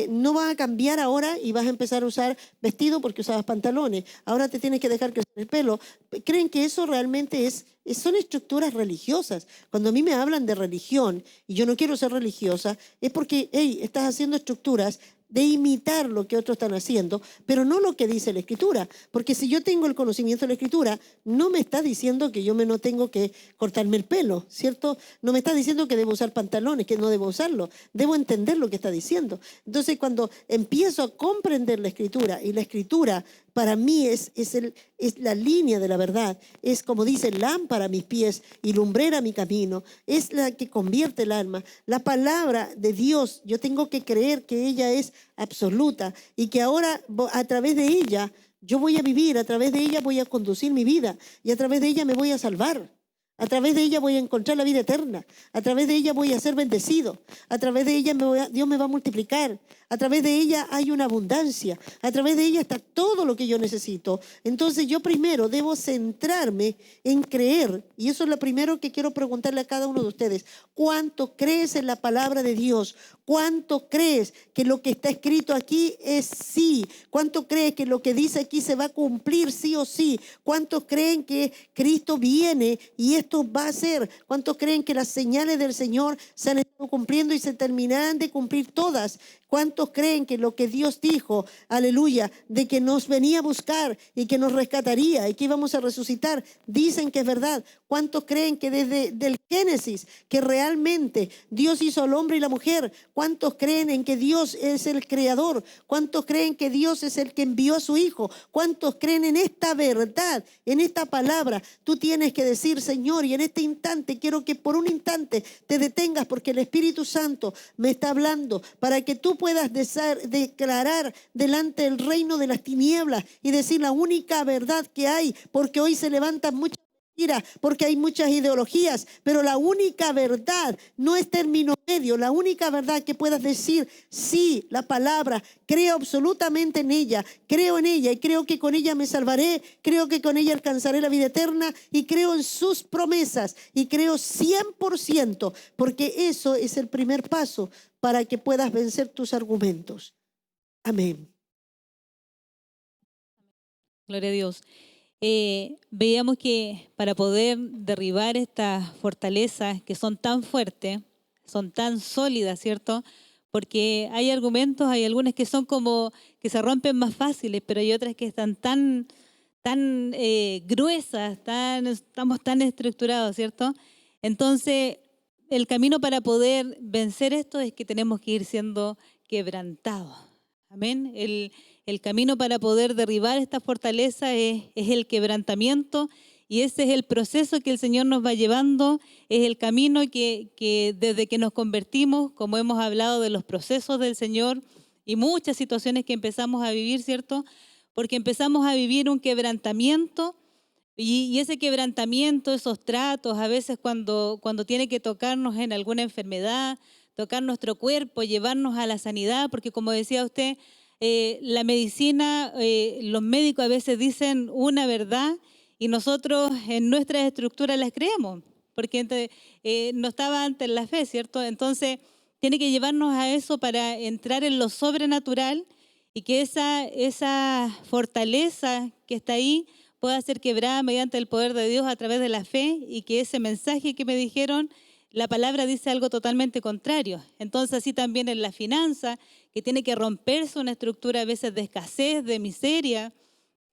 no vas a cambiar ahora y vas a empezar a usar vestido porque usabas pantalones. Ahora te tienes que dejar crecer el pelo. ¿Creen que eso realmente son estructuras religiosas? Cuando a mí me hablan de religión y yo no quiero ser religiosa, es porque, estás haciendo estructuras de imitar lo que otros están haciendo, pero no lo que dice la Escritura. Porque si yo tengo el conocimiento de la Escritura, no me está diciendo que yo no tengo que cortarme el pelo, ¿cierto? No me está diciendo que debo usar pantalones, que no debo usarlo. Debo entender lo que está diciendo. Entonces, cuando empiezo a comprender la Escritura, y la Escritura para mí es la línea de la verdad, es como dice, lámpara a mis pies y lumbrera a mi camino, es la que convierte el alma. La palabra de Dios, yo tengo que creer que ella es absoluta y que ahora a través de ella yo voy a vivir, a través de ella voy a conducir mi vida y a través de ella me voy a salvar. A través de ella voy a encontrar la vida eterna. A través de ella voy a ser bendecido. A través de ella Dios me va a multiplicar. A través de ella hay una abundancia. A través de ella está todo lo que yo necesito. Entonces yo primero debo centrarme en creer. Y eso es lo primero que quiero preguntarle a cada uno de ustedes. ¿Cuánto crees en la palabra de Dios? ¿Cuánto crees que lo que está escrito aquí es sí? ¿Cuánto crees que lo que dice aquí se va a cumplir sí o sí? ¿Cuántos creen que Cristo viene y esto va a ser? ¿Cuántos creen que las señales del Señor se han estado cumpliendo y se terminarán de cumplir todas? ¿Cuántos creen que lo que Dios dijo, aleluya, de que nos venía a buscar y que nos rescataría y que íbamos a resucitar, dicen que es verdad? ¿Cuántos creen que desde el Génesis, que realmente Dios hizo al hombre y la mujer? ¿Cuántos creen en que Dios es el creador? ¿Cuántos creen que Dios es el que envió a su Hijo? ¿Cuántos creen en esta verdad, en esta palabra? Tú tienes que decir, Señor, y en este instante quiero que por un instante te detengas porque el Espíritu Santo me está hablando para que tú puedas declarar delante del reino de las tinieblas y decir la única verdad que hay, porque hoy se levantan muchas mentiras, porque hay muchas ideologías, pero la única verdad no es término medio. La única verdad que puedas decir, sí, la palabra, creo absolutamente en ella y creo que con ella me salvaré, creo que con ella alcanzaré la vida eterna y creo en sus promesas y creo 100%, porque eso es el primer paso para que puedas vencer tus argumentos. Amén. Gloria a Dios. Veíamos que para poder derribar estas fortalezas que son tan fuertes, son tan sólidas, ¿cierto? Porque hay argumentos, hay algunas que son como que se rompen más fáciles, pero hay otras que están tan gruesas, estamos tan estructurados, ¿cierto? Entonces, el camino para poder vencer esto es que tenemos que ir siendo quebrantados. Amén. El camino para poder derribar esta fortaleza es el quebrantamiento y ese es el proceso que el Señor nos va llevando, es el camino que desde que nos convertimos, como hemos hablado de los procesos del Señor y muchas situaciones que empezamos a vivir, ¿cierto? Porque empezamos a vivir un quebrantamiento y ese quebrantamiento, esos tratos, a veces cuando tiene que tocarnos en alguna enfermedad, tocar nuestro cuerpo, llevarnos a la sanidad, porque como decía usted, la medicina, los médicos a veces dicen una verdad y nosotros en nuestras estructuras las creemos, porque no estaba antes la fe, ¿cierto? Entonces tiene que llevarnos a eso para entrar en lo sobrenatural y que esa fortaleza que está ahí pueda ser quebrada mediante el poder de Dios a través de la fe y que ese mensaje que me dijeron, la palabra dice algo totalmente contrario. Entonces así también en la finanza, que tiene que romperse una estructura a veces de escasez, de miseria,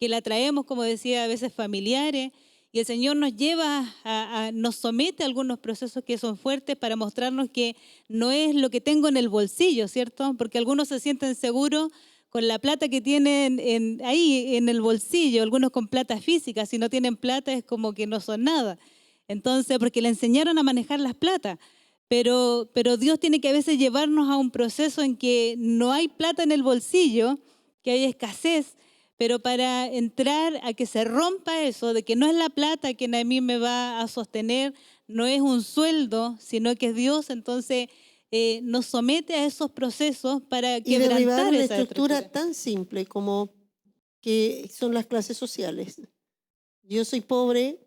que la traemos, como decía, a veces familiares, y el Señor nos lleva, nos somete a algunos procesos que son fuertes para mostrarnos que no es lo que tengo en el bolsillo, ¿cierto? Porque algunos se sienten seguros con la plata que tienen ahí en el bolsillo, algunos con plata física, si no tienen plata es como que no son nada. Entonces, porque le enseñaron a manejar las plata, pero Dios tiene que a veces llevarnos a un proceso en que no hay plata en el bolsillo, que hay escasez, pero para entrar a que se rompa eso, de que no es la plata quien a mí me va a sostener, no es un sueldo, sino que es Dios, entonces nos somete a esos procesos para Y derribar quebrantar una esa estructura tan simple como que son las clases sociales. Yo soy pobre,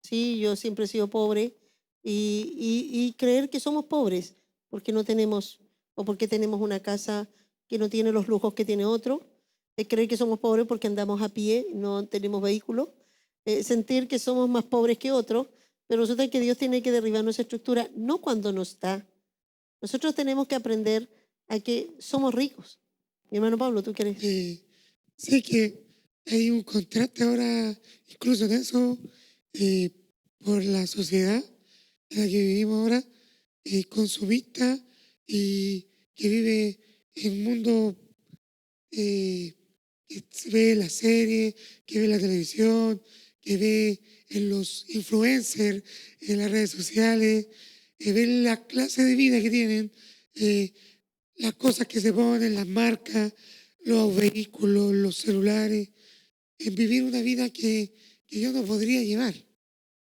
sí, yo siempre he sido pobre, y creer que somos pobres porque no tenemos, o porque tenemos una casa que no tiene los lujos que tiene otro, creer que somos pobres porque andamos a pie, no tenemos vehículo, sentir que somos más pobres que otros, pero resulta que Dios tiene que derribar nuestra estructura, no cuando no está. Nosotros tenemos que aprender a que somos ricos. Mi hermano Pablo, ¿tú quieres? Sé que hay un contraste ahora, incluso en eso, por la sociedad en la que vivimos ahora, consumista y que vive en un mundo que ve la serie, que ve la televisión, que ve en los influencers, en las redes sociales, ve la clase de vida que tienen, las cosas que se ponen, las marcas, los vehículos, los celulares, en vivir una vida que yo no podría llevar.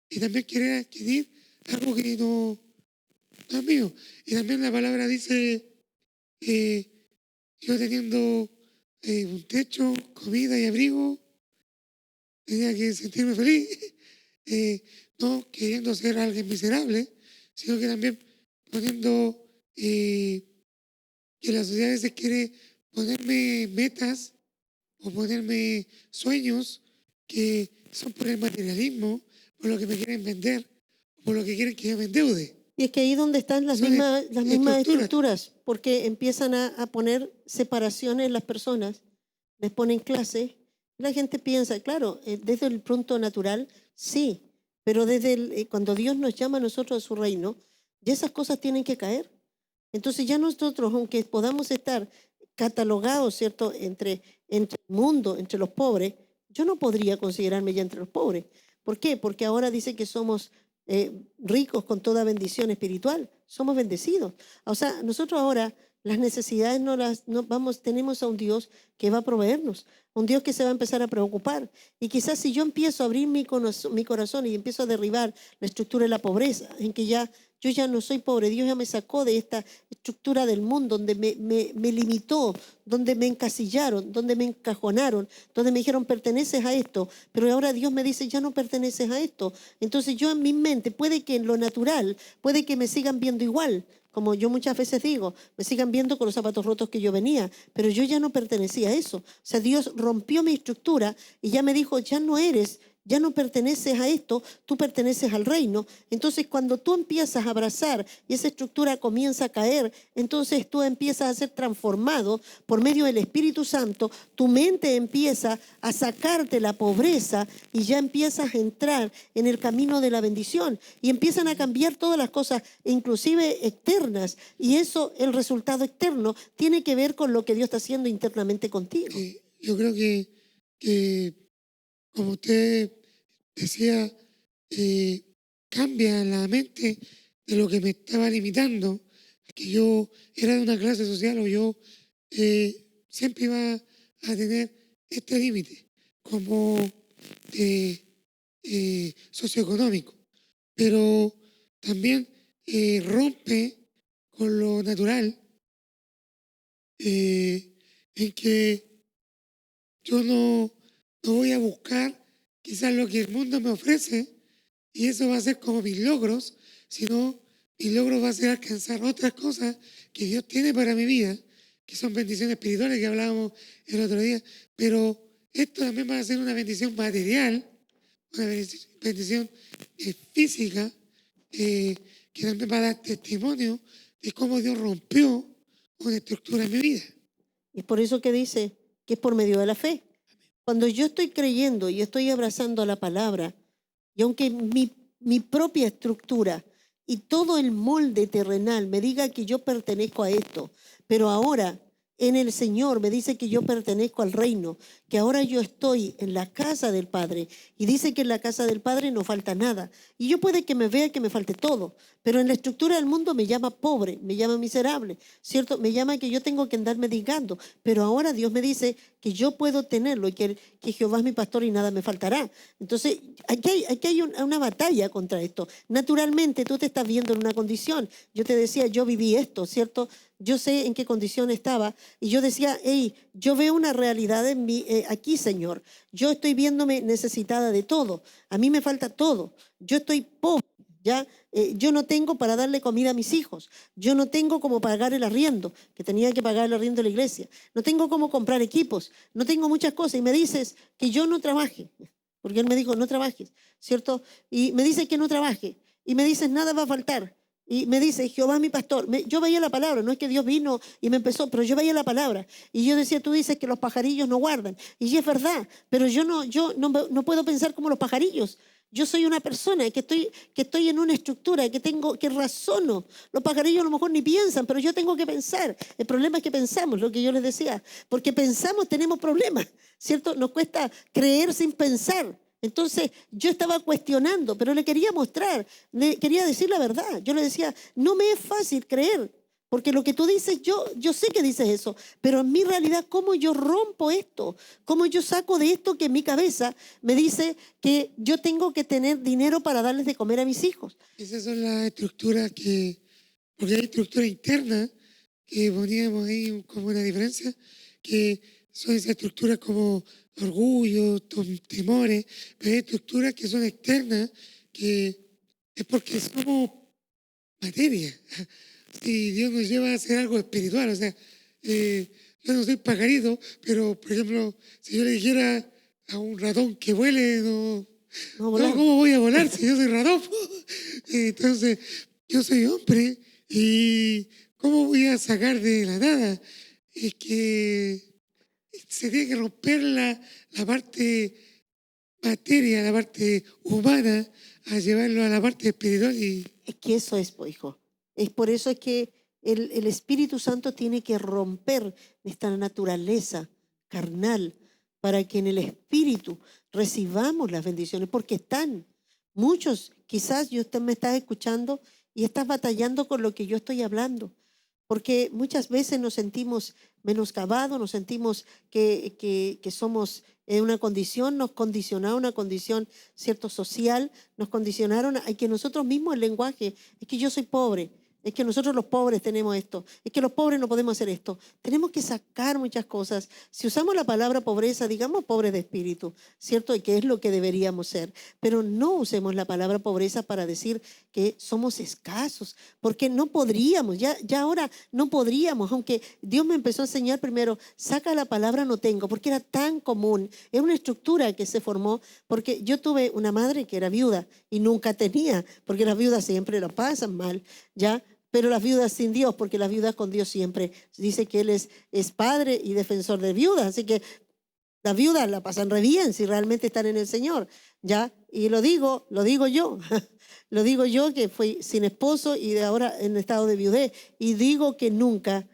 Y también querer adquirir algo que no es mío. Y también la palabra dice, yo teniendo un techo, comida y abrigo, tenía que sentirme feliz, no queriendo ser alguien miserable, sino que también poniendo que la sociedad a veces quiere ponerme metas o ponerme sueños que son por el materialismo, por lo que me quieren vender, por lo que quieren que yo me endeude. Y es que ahí donde están las Son mismas estructuras, porque empiezan a poner separaciones en las personas, les ponen clases, y la gente piensa, claro, desde el punto natural, sí, pero cuando Dios nos llama a nosotros a su reino, ya esas cosas tienen que caer. Entonces ya nosotros, aunque podamos estar catalogados, ¿cierto?, entre el mundo, entre los pobres, yo no podría considerarme ya entre los pobres. ¿Por qué? Porque ahora dice que somos ricos con toda bendición espiritual, somos bendecidos. O sea, nosotros ahora las necesidades tenemos a un Dios que va a proveernos, un Dios que se va a empezar a preocupar. Y quizás si yo empiezo a abrir mi corazón y empiezo a derribar la estructura de la pobreza, en que yo ya no soy pobre, Dios ya me sacó de esta estructura del mundo donde me limitó, donde me encasillaron, donde me encajonaron, donde me dijeron perteneces a esto, pero ahora Dios me dice ya no perteneces a esto. Entonces yo en mi mente, puede que en lo natural, puede que me sigan viendo igual, como yo muchas veces digo, me sigan viendo con los zapatos rotos que yo venía, pero yo ya no pertenecía a eso. O sea, Dios rompió mi estructura y ya me dijo, ya no perteneces a esto, tú perteneces al reino. Entonces, cuando tú empiezas a abrazar y esa estructura comienza a caer, entonces tú empiezas a ser transformado por medio del Espíritu Santo, tu mente empieza a sacarte la pobreza y ya empiezas a entrar en el camino de la bendición y empiezan a cambiar todas las cosas, inclusive externas, y eso, el resultado externo, tiene que ver con lo que Dios está haciendo internamente contigo. Yo creo que como usted decía, cambia la mente de lo que me estaba limitando, que yo era de una clase social o yo siempre iba a tener este límite como socioeconómico, pero también rompe con lo natural en que yo no voy a buscar quizás lo que el mundo me ofrece y eso va a ser como mis logros, sino mi logro va a ser alcanzar otras cosas que Dios tiene para mi vida, que son bendiciones espirituales que hablábamos el otro día, pero esto también va a ser una bendición material, una bendición física, que también va a dar testimonio de cómo Dios rompió una estructura en mi vida. Y por eso que dice que es por medio de la fe. Cuando yo estoy creyendo y estoy abrazando la palabra, y aunque mi propia estructura y todo el molde terrenal me diga que yo pertenezco a esto, pero ahora en el Señor me dice que yo pertenezco al reino, que ahora yo estoy en la casa del Padre y dice que en la casa del Padre no falta nada. Y yo puede que me vea que me falte todo, pero en la estructura del mundo me llama pobre, me llama miserable, ¿cierto? Me llama que yo tengo que andar mendigando, pero ahora Dios me dice que yo puedo tenerlo y que Jehová es mi pastor y nada me faltará. Entonces, aquí hay una batalla contra esto. Naturalmente, tú te estás viendo en una condición. Yo te decía, yo viví esto, ¿cierto? Yo sé en qué condición estaba y yo decía, hey, yo veo una realidad en mí, aquí, Señor. Yo estoy viéndome necesitada de todo. A mí me falta todo. Yo estoy pobre. ¿Ya? Yo no tengo para darle comida a mis hijos. Yo no tengo como pagar el arriendo, que tenía que pagar el arriendo de la iglesia. No tengo cómo comprar equipos. No tengo muchas cosas. Y me dices que yo no trabaje, porque él me dijo, no trabajes, ¿cierto? Y me dice que no trabaje. Y me dices, nada va a faltar. Y me dice, Jehová es mi pastor. Yo veía la palabra, no es que Dios vino y me empezó, pero yo veía la palabra. Y yo decía, tú dices que los pajarillos no guardan. Y es verdad, pero yo no puedo pensar como los pajarillos. Yo soy una persona que estoy en una estructura, que razono. Los pajarillos a lo mejor ni piensan, pero yo tengo que pensar. El problema es que pensamos, lo que yo les decía. Porque pensamos, tenemos problemas, ¿cierto? Nos cuesta creer sin pensar. Entonces yo estaba cuestionando, pero le quería mostrar, le quería decir la verdad. Yo le decía, no me es fácil creer. Porque lo que tú dices, yo sé que dices eso, pero en mi realidad, ¿cómo yo rompo esto? ¿Cómo yo saco de esto que en mi cabeza me dice que yo tengo que tener dinero para darles de comer a mis hijos? Esas son las estructuras porque hay estructura interna que poníamos ahí como una diferencia, que son esas estructuras como orgullo, temores, pero hay estructuras que son externas, que es porque somos materia. Y Dios nos lleva a hacer algo espiritual. O sea, yo no soy pajarito, pero por ejemplo, si yo le dijera a un ratón que vuele, no, ¿cómo voy a volar si yo soy ratón? Entonces, yo soy hombre y ¿cómo voy a sacar de la nada? Es que se tiene que romper la parte materia, la parte humana, a llevarlo a la parte espiritual. Es que eso es, pues, hijo. Es por eso es que el Espíritu Santo tiene que romper esta naturaleza carnal para que en el Espíritu recibamos las bendiciones, porque están muchos, quizás usted me está escuchando y estás batallando con lo que yo estoy hablando, porque muchas veces nos sentimos menoscabados, nos sentimos que somos en una condición, nos condicionaron una condición, cierto, social, nos condicionaron a que nosotros mismos el lenguaje, es que yo soy pobre, es que nosotros los pobres tenemos esto, es que los pobres no podemos hacer esto. Tenemos que sacar muchas cosas. Si usamos la palabra pobreza, digamos pobres de espíritu, ¿cierto? Y que es lo que deberíamos ser. Pero no usemos la palabra pobreza para decir que somos escasos, porque no podríamos, ya ahora no podríamos, aunque Dios me empezó a enseñar primero, saca la palabra no tengo, porque era tan común, era una estructura que se formó, porque yo tuve una madre que era viuda y nunca tenía, porque las viudas siempre lo pasan mal, ¿ya? Pero las viudas sin Dios, porque las viudas con Dios siempre, dice que Él es padre y defensor de viudas, así que las viudas la pasan re bien si realmente están en el Señor, ¿ya? Y lo digo yo, lo digo yo que fui sin esposo y de ahora en estado de viudez, y digo que nunca,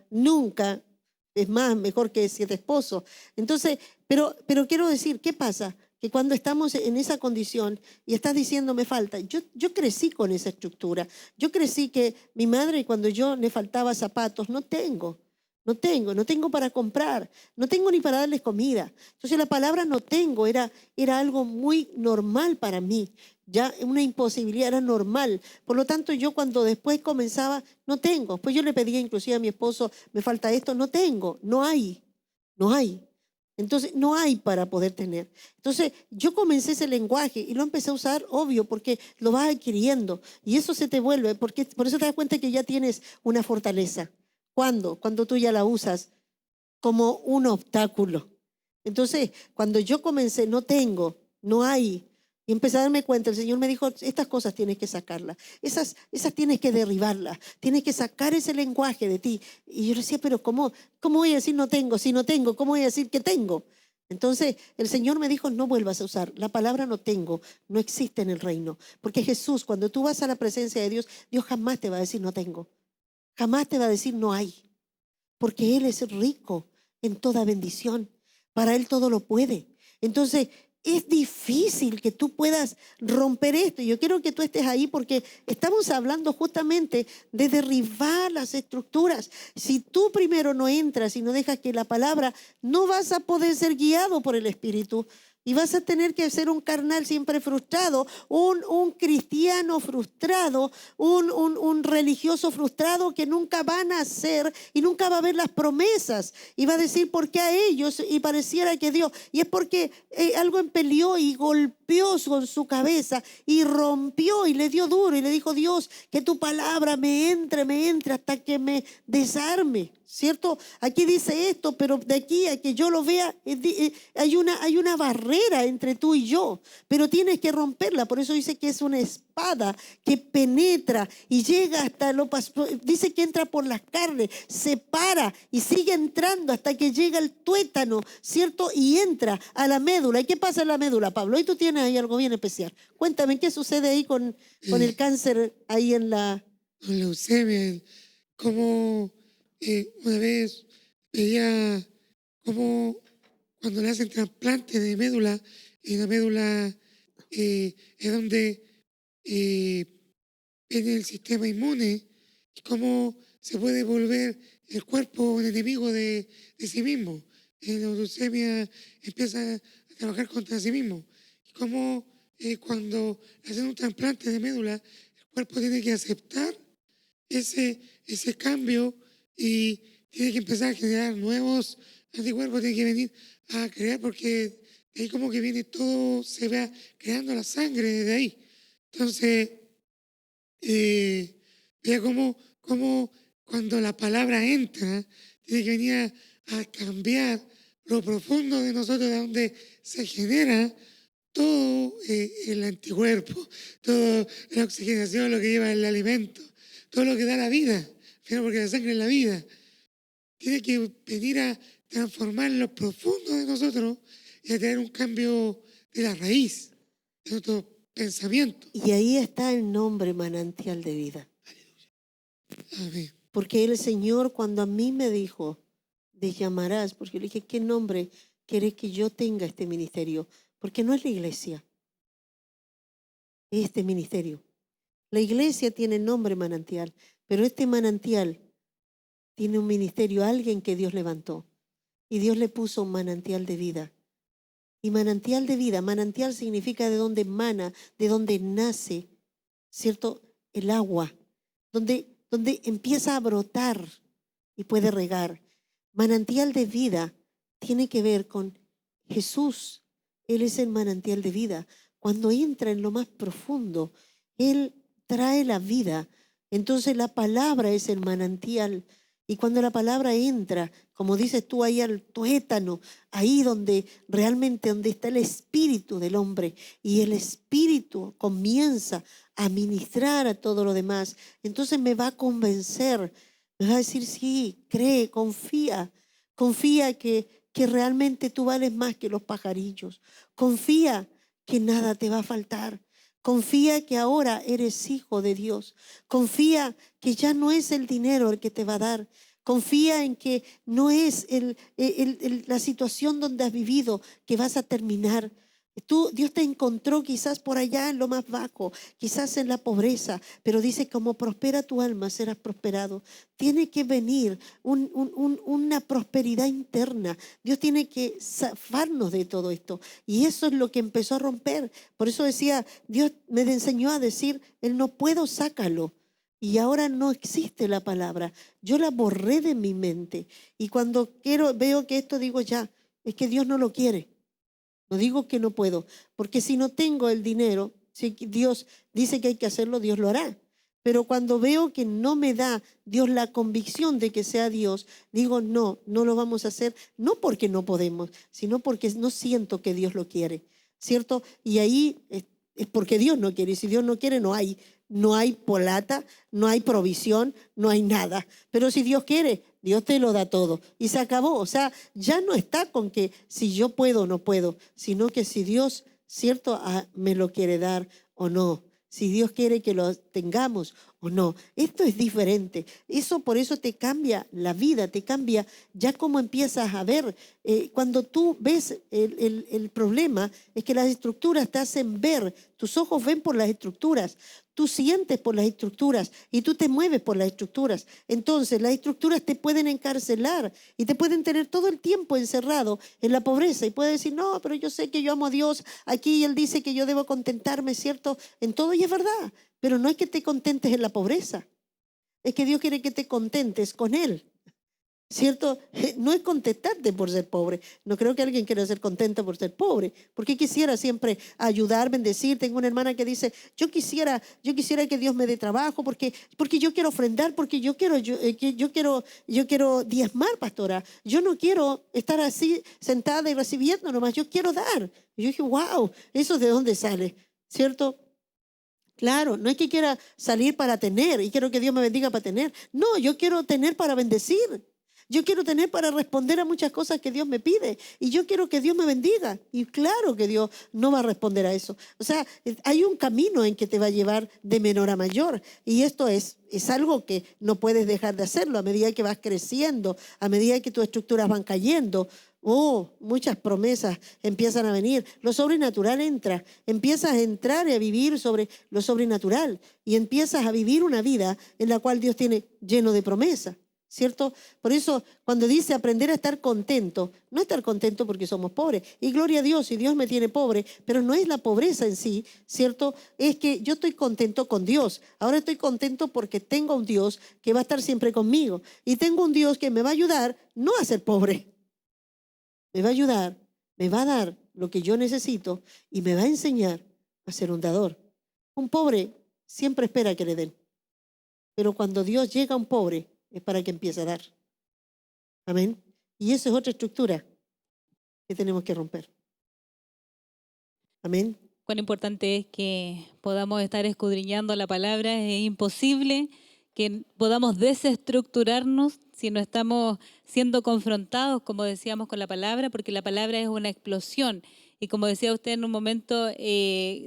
es más, mejor que 7 esposos. Entonces, pero quiero decir, ¿qué pasa? Que cuando estamos en esa condición y estás diciendo me falta, yo crecí con esa estructura. Yo crecí que mi madre cuando yo le faltaba zapatos, no tengo para comprar, no tengo ni para darles comida. Entonces la palabra no tengo era algo muy normal para mí, ya una imposibilidad, era normal. Por lo tanto yo cuando después comenzaba, no tengo. Pues yo le pedía inclusive a mi esposo, me falta esto, no tengo, no hay. Entonces, no hay para poder tener. Entonces, yo comencé ese lenguaje y lo empecé a usar, obvio, porque lo vas adquiriendo. Y eso se te vuelve, porque por eso te das cuenta que ya tienes una fortaleza. ¿Cuándo? Cuando tú ya la usas como un obstáculo. Entonces, cuando yo comencé, no tengo, no hay. Y empecé a darme cuenta, el Señor me dijo, estas cosas tienes que sacarlas, esas tienes que derribarlas, tienes que sacar ese lenguaje de ti. Y yo decía, pero ¿cómo voy a decir no tengo? Si no tengo, ¿cómo voy a decir que tengo? Entonces el Señor me dijo, no vuelvas a usar la palabra no tengo, no existe en el reino. Porque Jesús, cuando tú vas a la presencia de Dios, Dios jamás te va a decir no tengo, jamás te va a decir no hay. Porque Él es rico en toda bendición, para Él todo lo puede. Entonces, es difícil que tú puedas romper esto. Yo quiero que tú estés ahí porque estamos hablando justamente de derribar las estructuras. Si tú primero no entras y no dejas que la palabra, no vas a poder ser guiado por el Espíritu. Y vas a tener que ser un carnal siempre frustrado, un cristiano frustrado, un religioso frustrado que nunca van a hacer y nunca va a ver las promesas. Y va a decir, ¿por qué a ellos? Y pareciera que Dios. Y es porque algo empelió y golpeó con su cabeza y rompió y le dio duro y le dijo, Dios, que tu palabra me entre hasta que me desarme. ¿Cierto? Aquí dice esto, pero de aquí a que yo lo vea, hay una barrera entre tú y yo, pero tienes que romperla. Por eso dice que es una espada que penetra y llega hasta dice que entra por las carnes, se para y sigue entrando hasta que llega el tuétano, ¿cierto? Y entra a la médula. ¿Y qué pasa en la médula, Pablo? Hoy tú tienes ahí algo bien especial. Cuéntame, ¿qué sucede ahí con el cáncer ahí en la... Con leucemia, como... una vez veía cómo cuando le hacen trasplante de médula, y la médula es donde viene el sistema inmune, y cómo se puede volver el cuerpo un enemigo de sí mismo. La leucemia empieza a trabajar contra sí mismo. Y cómo cuando hacen un trasplante de médula, el cuerpo tiene que aceptar ese cambio y tiene que empezar a generar nuevos anticuerpos, tiene que venir a crear, porque de ahí como que viene todo, se va creando la sangre desde ahí. Entonces, vea cómo cuando la palabra entra, tiene que venir a cambiar lo profundo de nosotros, de donde se genera todo el anticuerpo, toda la oxigenación, lo que lleva el alimento, todo lo que da la vida. Porque la sangre es la vida. Tiene que venir a transformar lo profundo de nosotros y a traer un cambio de la raíz de nuestro pensamiento. Y ahí está el nombre manantial de vida. Amén. Porque el Señor cuando a mí me dijo, te llamarás, porque le dije, ¿qué nombre querés que yo tenga este ministerio? Porque no es la iglesia, es este ministerio. La iglesia tiene nombre manantial, pero este manantial tiene un ministerio, alguien que Dios levantó. Y Dios le puso un manantial de vida. Y manantial de vida, manantial significa de donde emana, de donde nace, ¿cierto? El agua, donde empieza a brotar y puede regar. Manantial de vida tiene que ver con Jesús. Él es el manantial de vida. Cuando entra en lo más profundo, Él trae la vida. Entonces la palabra es el manantial. Y cuando la palabra entra, como dices tú, ahí al tuétano, ahí donde realmente donde está el espíritu del hombre, y el espíritu comienza a ministrar a todo lo demás, entonces me va a convencer, me va a decir, sí, cree, confía que realmente tú vales más que los pajarillos, confía que nada te va a faltar. Confía que ahora eres hijo de Dios. Confía que ya no es el dinero el que te va a dar. Confía en que no es la situación donde has vivido que vas a terminar. Dios te encontró quizás por allá en lo más bajo, quizás en la pobreza, pero dice, como prospera tu alma, serás prosperado. Tiene que venir una prosperidad interna. Dios tiene que zafarnos de todo esto. Y eso es lo que empezó a romper. Por eso decía, Dios me enseñó a decir, el no puedo, sácalo. Y ahora no existe la palabra. Yo la borré de mi mente. Y cuando veo que esto, digo, ya, es que Dios no lo quiere. No digo que no puedo, porque si no tengo el dinero, si Dios dice que hay que hacerlo, Dios lo hará. Pero cuando veo que no me da Dios la convicción de que sea Dios, digo, no lo vamos a hacer, no porque no podemos, sino porque no siento que Dios lo quiere, ¿cierto? Y ahí es porque Dios no quiere, y si Dios no quiere, no hay plata, no hay provisión, no hay nada. Pero si Dios quiere, Dios te lo da todo. Y se acabó. O sea, ya no está con que si yo puedo o no puedo, sino que si Dios, ¿cierto?, me lo quiere dar o no. si Dios quiere que lo tengamos o no. Esto es diferente. Eso por eso te cambia la vida, te cambia ya cómo empiezas a ver. Cuando tú ves el problema es que las estructuras te hacen ver, tus ojos ven por las estructuras, tú sientes por las estructuras y tú te mueves por las estructuras. Entonces las estructuras te pueden encarcelar y te pueden tener todo el tiempo encerrado en la pobreza y puedes decir, no, pero yo sé que yo amo a Dios, aquí Él dice que yo debo contentarme, ¿cierto? En todo, y es verdad, pero no es que te contentes en la pobreza, es que Dios quiere que te contentes con Él, ¿cierto? No es contentarte por ser pobre. No creo que alguien quiera ser contento por ser pobre, porque quisiera siempre ayudar, bendecir. Tengo una hermana que dice, yo quisiera que Dios me dé trabajo, porque yo quiero ofrendar, porque yo quiero diezmar, pastora. Yo no quiero estar así sentada y recibiendo nomás, yo quiero dar. Y yo dije, wow, ¿eso de dónde sale? ¿Cierto? Claro, no es que quiera salir para tener y quiero que Dios me bendiga para tener. No, yo quiero tener para bendecir. Yo quiero tener para responder a muchas cosas que Dios me pide y yo quiero que Dios me bendiga. Y claro que Dios no va a responder a eso. O sea, hay un camino en que te va a llevar de menor a mayor y esto es algo que no puedes dejar de hacerlo a medida que vas creciendo, a medida que tus estructuras van cayendo. Muchas promesas empiezan a venir. Lo sobrenatural entra. Empiezas a entrar y a vivir sobre lo sobrenatural y empiezas a vivir una vida en la cual Dios tiene lleno de promesas. ¿Cierto? Por eso cuando dice aprender a estar contento, no estar contento porque somos pobres. Y gloria a Dios, y Dios me tiene pobre, pero no es la pobreza en sí, ¿cierto? Es que yo estoy contento con Dios. Ahora estoy contento porque tengo un Dios que va a estar siempre conmigo. Y tengo un Dios que me va a ayudar no a ser pobre. Me va a ayudar, me va a dar lo que yo necesito y me va a enseñar a ser un dador. Un pobre siempre espera que le den. Pero cuando Dios llega a un pobre, es para que empiece a dar. Amén. Y eso es otra estructura que tenemos que romper. Amén. Cuán importante es que podamos estar escudriñando la palabra. Es imposible que podamos desestructurarnos si no estamos siendo confrontados, como decíamos, con la palabra, porque la palabra es una explosión. Y como decía usted en un momento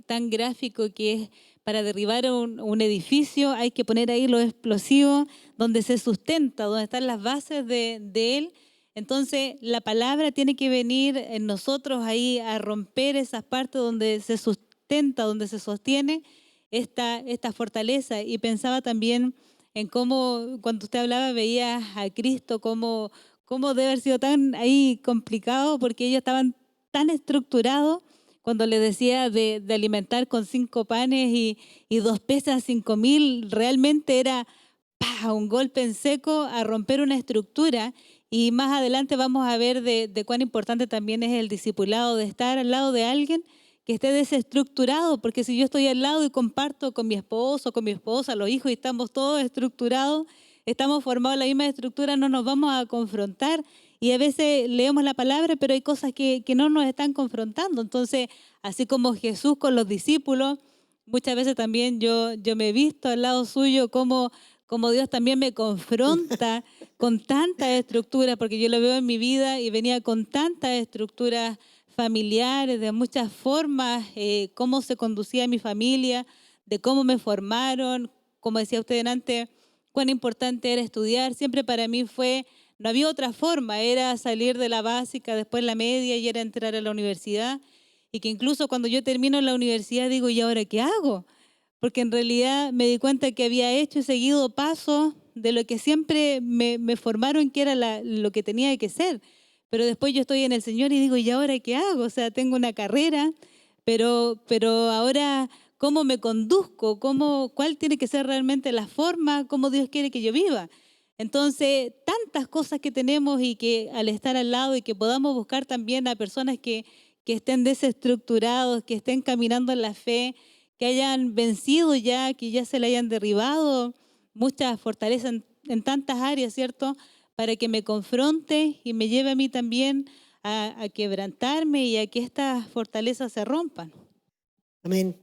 tan gráfico que es para derribar un edificio, hay que poner ahí los explosivos donde se sustenta, donde están las bases de él. Entonces, la palabra tiene que venir en nosotros ahí a romper esas partes donde se sustenta, donde se sostiene esta fortaleza. Y pensaba también en cómo, cuando usted hablaba, veía a Cristo, cómo debe haber sido tan ahí complicado, porque ellos estaban tan estructurados. Cuando le decía de alimentar con 5 panes y 2 peces a 5.000, realmente era un golpe en seco a romper una estructura. Y más adelante vamos a ver de cuán importante también es el discipulado, de estar al lado de alguien que esté desestructurado, porque si yo estoy al lado y comparto con mi esposo, con mi esposa, los hijos, y estamos todos estructurados, estamos formados en la misma estructura, no nos vamos a confrontar. Y a veces leemos la palabra, pero hay cosas que no nos están confrontando. Entonces, así como Jesús con los discípulos, muchas veces también yo me he visto al lado suyo como Dios también me confronta con tantas estructuras, porque yo lo veo en mi vida y venía con tantas estructuras familiares, de muchas formas, cómo se conducía mi familia, de cómo me formaron, como decía usted antes, cuán importante era estudiar. Siempre para mí no había otra forma, era salir de la básica, después la media y era entrar a la universidad. Y que incluso cuando yo termino la universidad digo, ¿y ahora qué hago? Porque en realidad me di cuenta que había hecho y seguido pasos de lo que siempre me formaron que era lo que tenía que ser. Pero después yo estoy en el Señor y digo, ¿y ahora qué hago? O sea, tengo una carrera, pero ahora, ¿cómo me conduzco? ¿Cuál tiene que ser realmente la forma? ¿Cómo Dios quiere que yo viva? Entonces, tantas cosas que tenemos y que al estar al lado y que podamos buscar también a personas que estén desestructurados, que estén caminando en la fe, que hayan vencido ya, que ya se le hayan derribado muchas fortalezas en tantas áreas, ¿cierto? Para que me confronte y me lleve a mí también a quebrantarme y a que estas fortalezas se rompan. Amén.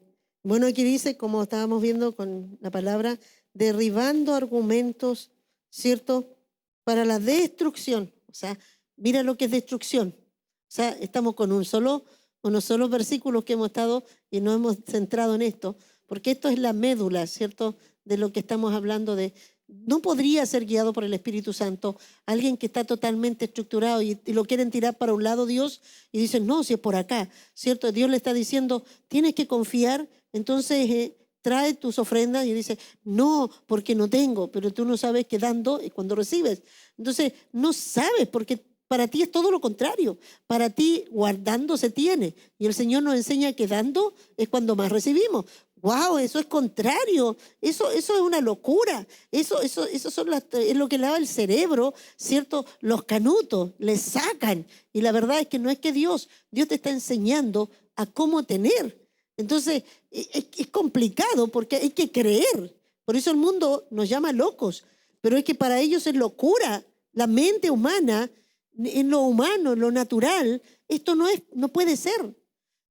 Bueno, aquí dice, como estábamos viendo con la palabra, derribando argumentos, ¿cierto? Para la destrucción. O sea, mira lo que es destrucción. O sea, estamos con unos solos versículos que hemos estado y nos hemos centrado en esto, porque esto es la médula, ¿cierto?, de lo que estamos hablando de. No podría ser guiado por el Espíritu Santo alguien que está totalmente estructurado y lo quieren tirar para un lado Dios y dicen, no, si es por acá, ¿cierto? Dios le está diciendo, tienes que confiar, entonces trae tus ofrendas y dice, no, porque no tengo, pero tú no sabes que dando es cuando recibes. Entonces, no sabes porque para ti es todo lo contrario. Para ti guardando se tiene y el Señor nos enseña que dando es cuando más recibimos. ¡Wow! Eso es contrario. Eso es una locura. Eso es lo que lava el cerebro, ¿cierto? Los canutos le sacan. Y la verdad es que no es que Dios te está enseñando a cómo tener. Entonces, es complicado porque hay que creer. Por eso el mundo nos llama locos. Pero es que para ellos es locura. La mente humana, en lo humano, en lo natural, esto no puede ser.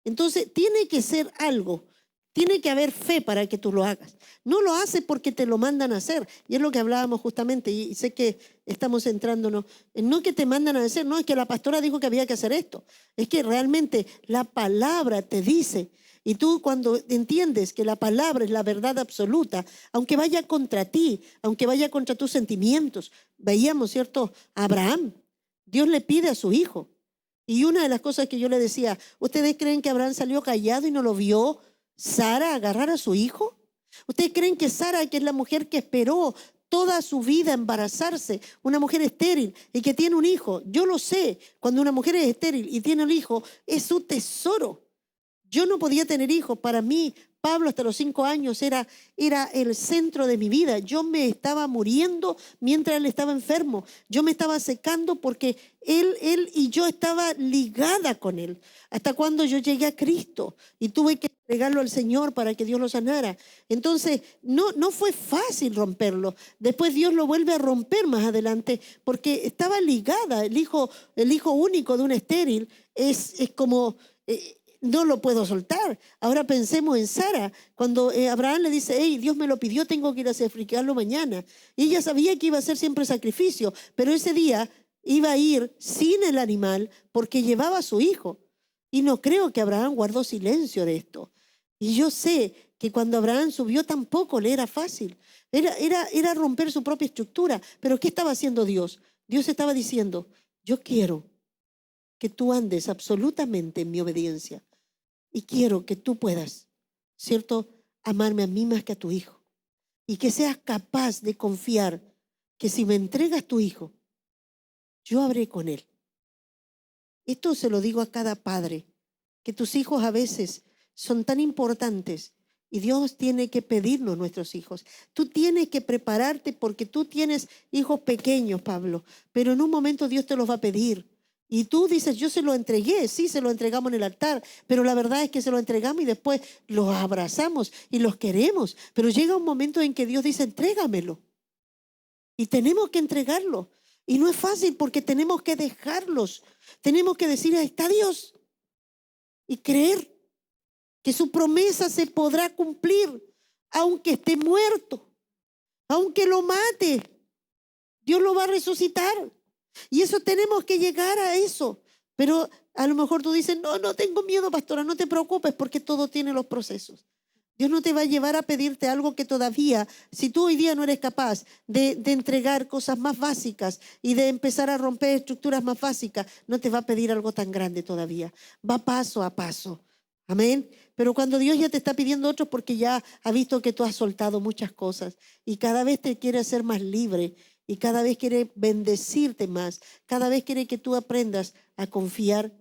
Entonces, tiene que ser algo. Tiene que haber fe para que tú lo hagas. No lo haces porque te lo mandan a hacer. Y es lo que hablábamos justamente. Y sé que estamos centrándonos en no que te mandan a hacer, no es que la pastora dijo que había que hacer esto. Es que realmente la palabra te dice. Y tú cuando entiendes que la palabra es la verdad absoluta, aunque vaya contra ti, aunque vaya contra tus sentimientos. Veíamos, ¿cierto? A Abraham. Dios le pide a su hijo. Y una de las cosas que yo le decía, ¿ustedes creen que Abraham salió callado y no lo vio Sara agarrar a su hijo? ¿Ustedes creen que Sara, que es la mujer que esperó toda su vida embarazarse, una mujer estéril y que tiene un hijo? Yo lo sé, cuando una mujer es estéril y tiene un hijo, es su tesoro. Yo no podía tener hijos. Para mí, Pablo hasta los 5 años era el centro de mi vida. Yo me estaba muriendo mientras él estaba enfermo. Yo me estaba secando porque él y yo estaba ligada con él. Hasta cuando yo llegué a Cristo y tuve que entregarlo al Señor para que Dios lo sanara. Entonces, no fue fácil romperlo. Después Dios lo vuelve a romper más adelante porque estaba ligada. El hijo único de un estéril es como... no lo puedo soltar. Ahora pensemos en Sara, cuando Abraham le dice, hey, Dios me lo pidió, tengo que ir a sacrificarlo mañana. Y ella sabía que iba a hacer siempre sacrificio, pero ese día iba a ir sin el animal porque llevaba a su hijo. Y no creo que Abraham guardó silencio de esto. Y yo sé que cuando Abraham subió tampoco le era fácil. Era romper su propia estructura. Pero ¿qué estaba haciendo Dios? Dios estaba diciendo, yo quiero que tú andes absolutamente en mi obediencia. Y quiero que tú puedas, ¿cierto?, amarme a mí más que a tu hijo. Y que seas capaz de confiar que si me entregas tu hijo, yo habré con él. Esto se lo digo a cada padre, que tus hijos a veces son tan importantes y Dios tiene que pedirnos nuestros hijos. Tú tienes que prepararte porque tú tienes hijos pequeños, Pablo, pero en un momento Dios te los va a pedir. Y tú dices, yo se lo entregué, sí, se lo entregamos en el altar, pero la verdad es que se lo entregamos y después los abrazamos y los queremos. Pero llega un momento en que Dios dice, entrégamelo. Y tenemos que entregarlo. Y no es fácil porque tenemos que dejarlos. Tenemos que decir, ahí está Dios. Y creer que su promesa se podrá cumplir, aunque esté muerto, aunque lo mate. Dios lo va a resucitar. Y eso tenemos que llegar a eso. Pero a lo mejor tú dices, no tengo miedo, pastora, no te preocupes porque todo tiene los procesos. Dios no te va a llevar a pedirte algo que todavía, si tú hoy día no eres capaz de entregar cosas más básicas y de empezar a romper estructuras más básicas, no te va a pedir algo tan grande todavía. Va paso a paso. Amén. Pero cuando Dios ya te está pidiendo otros porque ya ha visto que tú has soltado muchas cosas y cada vez te quiere hacer más libre, y cada vez quiere bendecirte más. Cada vez quiere que tú aprendas a confiar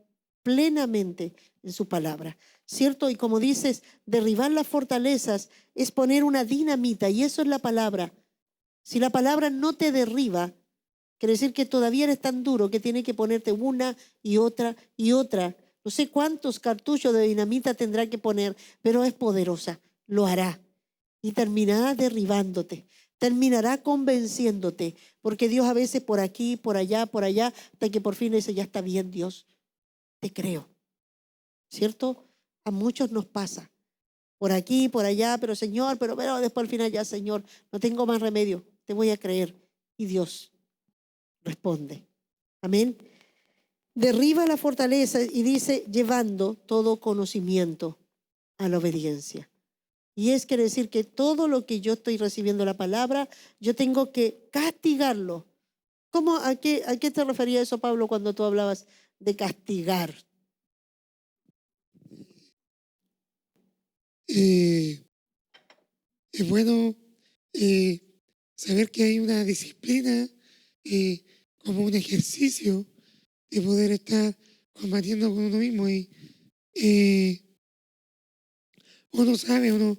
plenamente en su palabra. ¿Cierto? Y como dices, derribar las fortalezas es poner una dinamita. Y eso es la palabra. Si la palabra no te derriba, quiere decir que todavía eres tan duro que tiene que ponerte una y otra y otra. No sé cuántos cartuchos de dinamita tendrá que poner, pero es poderosa. Lo hará. Y terminará derribándote. Terminará convenciéndote, porque Dios a veces por aquí, por allá, hasta que por fin dice, ya está bien Dios, te creo, ¿cierto? A muchos nos pasa, por aquí, por allá, pero Señor, pero después al final ya Señor, no tengo más remedio, te voy a creer. Y Dios responde, amén. Derriba la fortaleza y dice, llevando todo conocimiento a la obediencia. Y es quiere decir que todo lo que yo estoy recibiendo la palabra, yo tengo que castigarlo. ¿A qué te refería eso, Pablo, cuando tú hablabas de castigar? Es bueno saber que hay una disciplina como un ejercicio de poder estar combatiendo con uno mismo. Y uno sabe,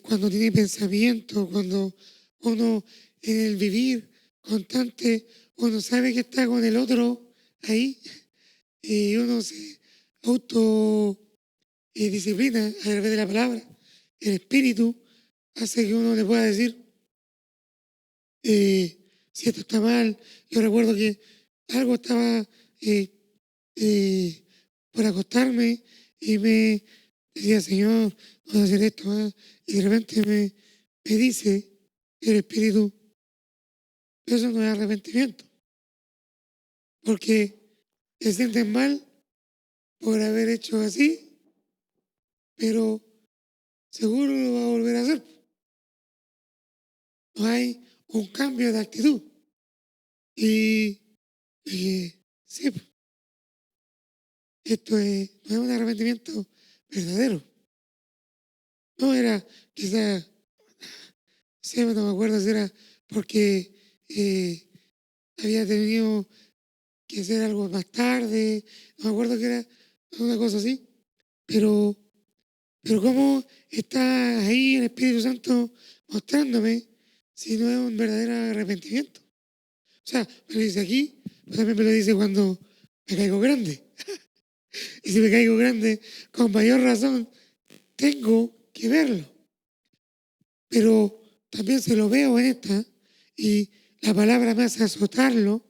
cuando tiene pensamiento, cuando uno en el vivir constante, uno sabe que está con el otro ahí y uno se auto disciplina a través de la palabra. El espíritu hace que uno le pueda decir si esto está mal. Yo recuerdo que algo estaba por acostarme y me decía, Señor, no voy a hacer esto. Y de repente me dice el espíritu, eso no es arrepentimiento, porque te sientes mal por haber hecho así, pero seguro lo va a volver a hacer. No hay un cambio de actitud. Y sí, esto no es un arrepentimiento verdadero. No era quizás, no me acuerdo si era porque había tenido que hacer algo más tarde, no me acuerdo que era una cosa así, pero cómo está ahí el Espíritu Santo mostrándome si no es un verdadero arrepentimiento. O sea, me lo dice aquí, pero también me lo dice cuando me caigo grande. Y si me caigo grande, con mayor razón, tengo que verlo. Pero también se lo veo en esta, y la palabra me hace azotarlo,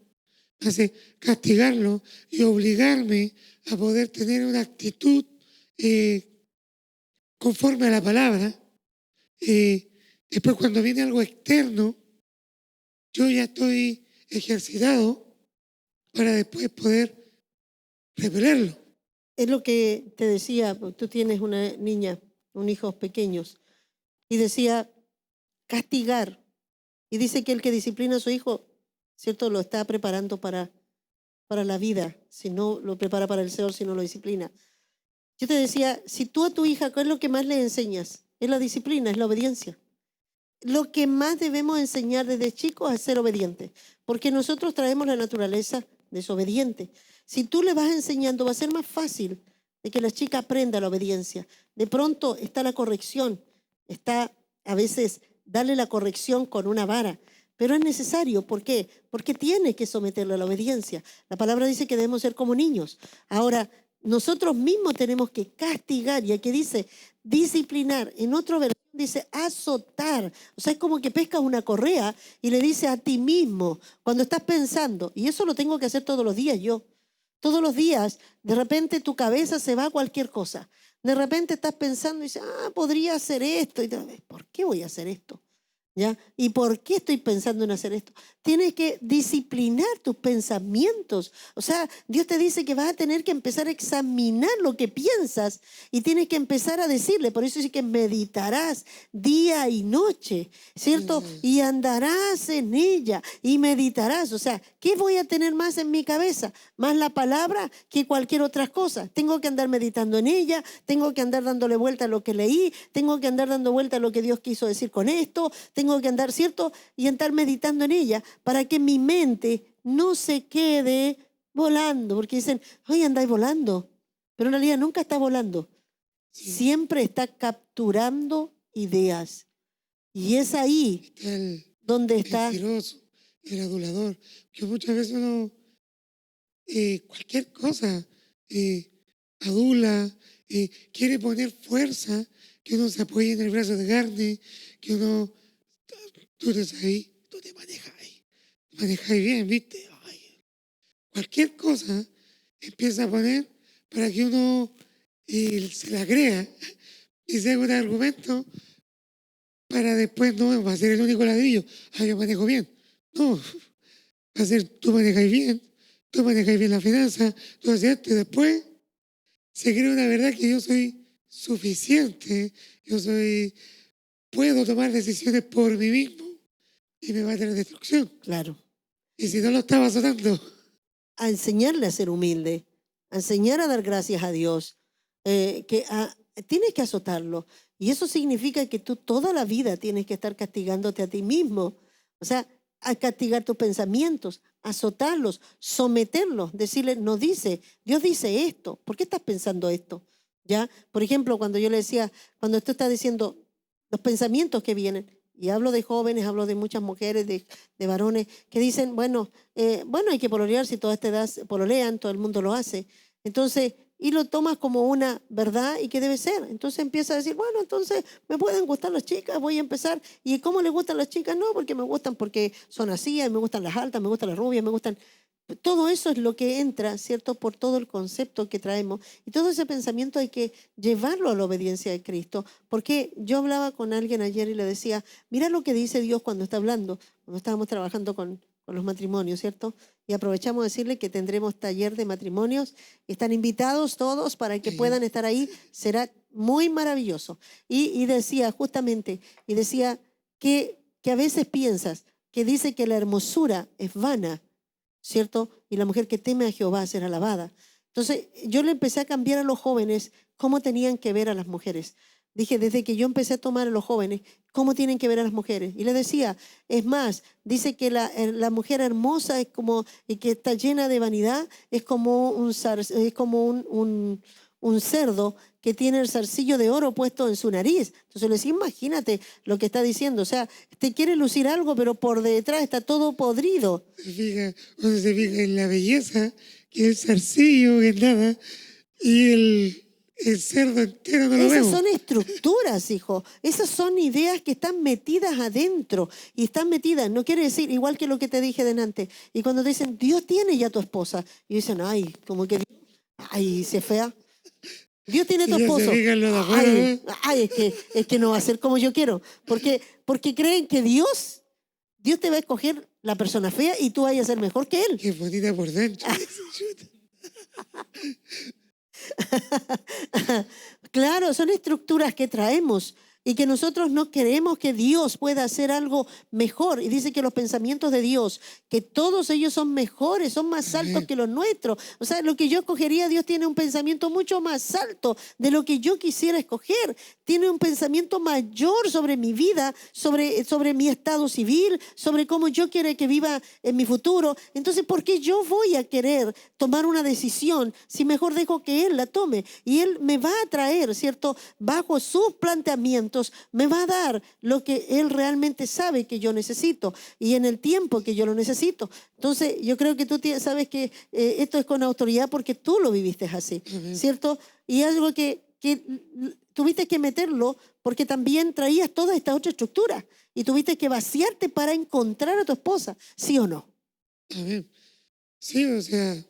me hace castigarlo y obligarme a poder tener una actitud conforme a la palabra. Después, cuando viene algo externo, yo ya estoy ejercitado para después poder repelerlo. Es lo que te decía, tú tienes una niña, hijos pequeños, y decía castigar. Y dice que el que disciplina a su hijo, ¿cierto? Lo está preparando para la vida, si no lo prepara para el Señor, si no lo disciplina. Yo te decía, si tú a tu hija, ¿qué es lo que más le enseñas? Es la disciplina, es la obediencia. Lo que más debemos enseñar desde chicos es ser obedientes, porque nosotros traemos la naturaleza desobediente. Si tú le vas enseñando, va a ser más fácil de que la chica aprenda la obediencia. De pronto está la corrección, está a veces darle la corrección con una vara, pero es necesario. ¿Por qué? Porque tiene que someterlo a la obediencia. La palabra dice que debemos ser como niños. Ahora, nosotros mismos tenemos que castigar, y aquí dice disciplinar. En otro versión dice azotar. O sea, es como que pescas una correa y le dice a ti mismo, cuando estás pensando, y eso lo tengo que hacer todos los días yo. Todos los días, de repente tu cabeza se va a cualquier cosa. De repente estás pensando y dices, podría hacer esto. Y ¿por qué voy a hacer esto? ¿Ya? ¿Y por qué estoy pensando en hacer esto? Tienes que disciplinar tus pensamientos. O sea, Dios te dice que vas a tener que empezar a examinar lo que piensas y tienes que empezar a decirle. Por eso dice que meditarás día y noche, ¿cierto? Y andarás en ella y meditarás. O sea, ¿qué voy a tener más en mi cabeza? Más la palabra que cualquier otra cosa. Tengo que andar meditando en ella, tengo que andar dándole vuelta a lo que leí, tengo que andar dando vuelta a lo que Dios quiso decir con esto, tengo que andar, ¿cierto? Y andar meditando en ella para que mi mente no se quede volando. Porque dicen, oye, andáis volando. Pero en realidad nunca está volando. Sí. Siempre está capturando ideas. Y es ahí donde está el mentiroso, el adulador. Que muchas veces uno, cualquier cosa, adula, quiere poner fuerza, que uno se apoye en el brazo de carne, que uno... Tú estás ahí, tú te manejas bien, ¿viste? Ay, cualquier cosa empieza a poner para que uno se la crea y se haga un argumento para después no va a ser el único ladrillo. Yo manejo bien. No, va a ser tú manejas bien la finanza, tú haces esto y después se crea una verdad que yo soy suficiente, puedo tomar decisiones por mí mismo y me va a tener destrucción. Claro. Y si no lo estaba azotando, A enseñarle a ser humilde, a enseñar a dar gracias a Dios, tienes que azotarlo. Y eso significa que tú toda la vida tienes que estar castigándote a ti mismo. O sea, a castigar tus pensamientos, azotarlos, someterlos, decirle, no dice, Dios dice esto, ¿por qué estás pensando esto? ¿Ya? Por ejemplo, cuando yo le decía, cuando tú estás diciendo los pensamientos que vienen, y hablo de jóvenes, hablo de muchas mujeres, de varones, que dicen, bueno, hay que pololear, si toda esta edad pololean, todo el mundo lo hace. Entonces, y lo tomas como una verdad y que debe ser. Entonces empieza a decir, bueno, entonces me pueden gustar las chicas, voy a empezar. ¿Y cómo le gustan las chicas? No, porque me gustan porque son así, me gustan las altas, me gustan las rubias, me gustan... Todo eso es lo que entra, ¿cierto? Por todo el concepto que traemos. Y todo ese pensamiento hay que llevarlo a la obediencia de Cristo. Porque yo hablaba con alguien ayer y le decía, mira lo que dice Dios cuando está hablando, cuando estábamos trabajando con los matrimonios, ¿cierto? Y aprovechamos de decirle que tendremos taller de matrimonios. Están invitados todos para que puedan estar ahí. Será muy maravilloso. Y decía justamente, que a veces piensas que dice que la hermosura es vana, ¿cierto? Y la mujer que teme a Jehová será alabada. Entonces, yo le empecé a cambiar a los jóvenes cómo tenían que ver a las mujeres. Dije, desde que yo empecé a tomar a los jóvenes, cómo tienen que ver a las mujeres. Y le decía, es más, dice que la mujer hermosa es como, y que está llena de vanidad, es como un cerdo que tiene el zarcillo de oro puesto en su nariz. Entonces le decía, imagínate lo que está diciendo. O sea, te quiere lucir algo, pero por detrás está todo podrido. Uno se fija en la belleza, que el zarcillo, que es nada, y el cerdo entero no lo vemos. Esas son estructuras, hijo. Esas son ideas que están metidas adentro. Y están metidas, no quiere decir, igual que lo que te dije delante. Y cuando te dicen, Dios tiene ya tu esposa. Y dicen, ay, como que, ay, se fea. Dios tiene tu esposo. Es que no va a ser como yo quiero. Porque creen que Dios te va a escoger la persona fea y tú vayas a ser mejor que él. Qué bonita por dentro. Claro, son estructuras que traemos y que nosotros no queremos que Dios pueda hacer algo mejor. Y dice que los pensamientos de Dios, que todos ellos son mejores, son más altos que los nuestros. O sea, lo que yo escogería, Dios tiene un pensamiento mucho más alto de lo que yo quisiera escoger. Tiene un pensamiento mayor sobre mi vida, sobre mi estado civil, sobre cómo yo quiero que viva en mi futuro. Entonces, ¿por qué yo voy a querer tomar una decisión si mejor dejo que Él la tome? Y Él me va a traer, ¿cierto? Bajo sus planteamientos, me va a dar lo que Él realmente sabe que yo necesito y en el tiempo que yo lo necesito. Entonces, yo creo que tú sabes que esto es con autoridad porque tú lo viviste así, ¿cierto? Y es algo que tuviste que meterlo porque también traías toda esta otra estructura y tuviste que vaciarte para encontrar a tu esposa, ¿sí o no? Amén. Sí, o sea,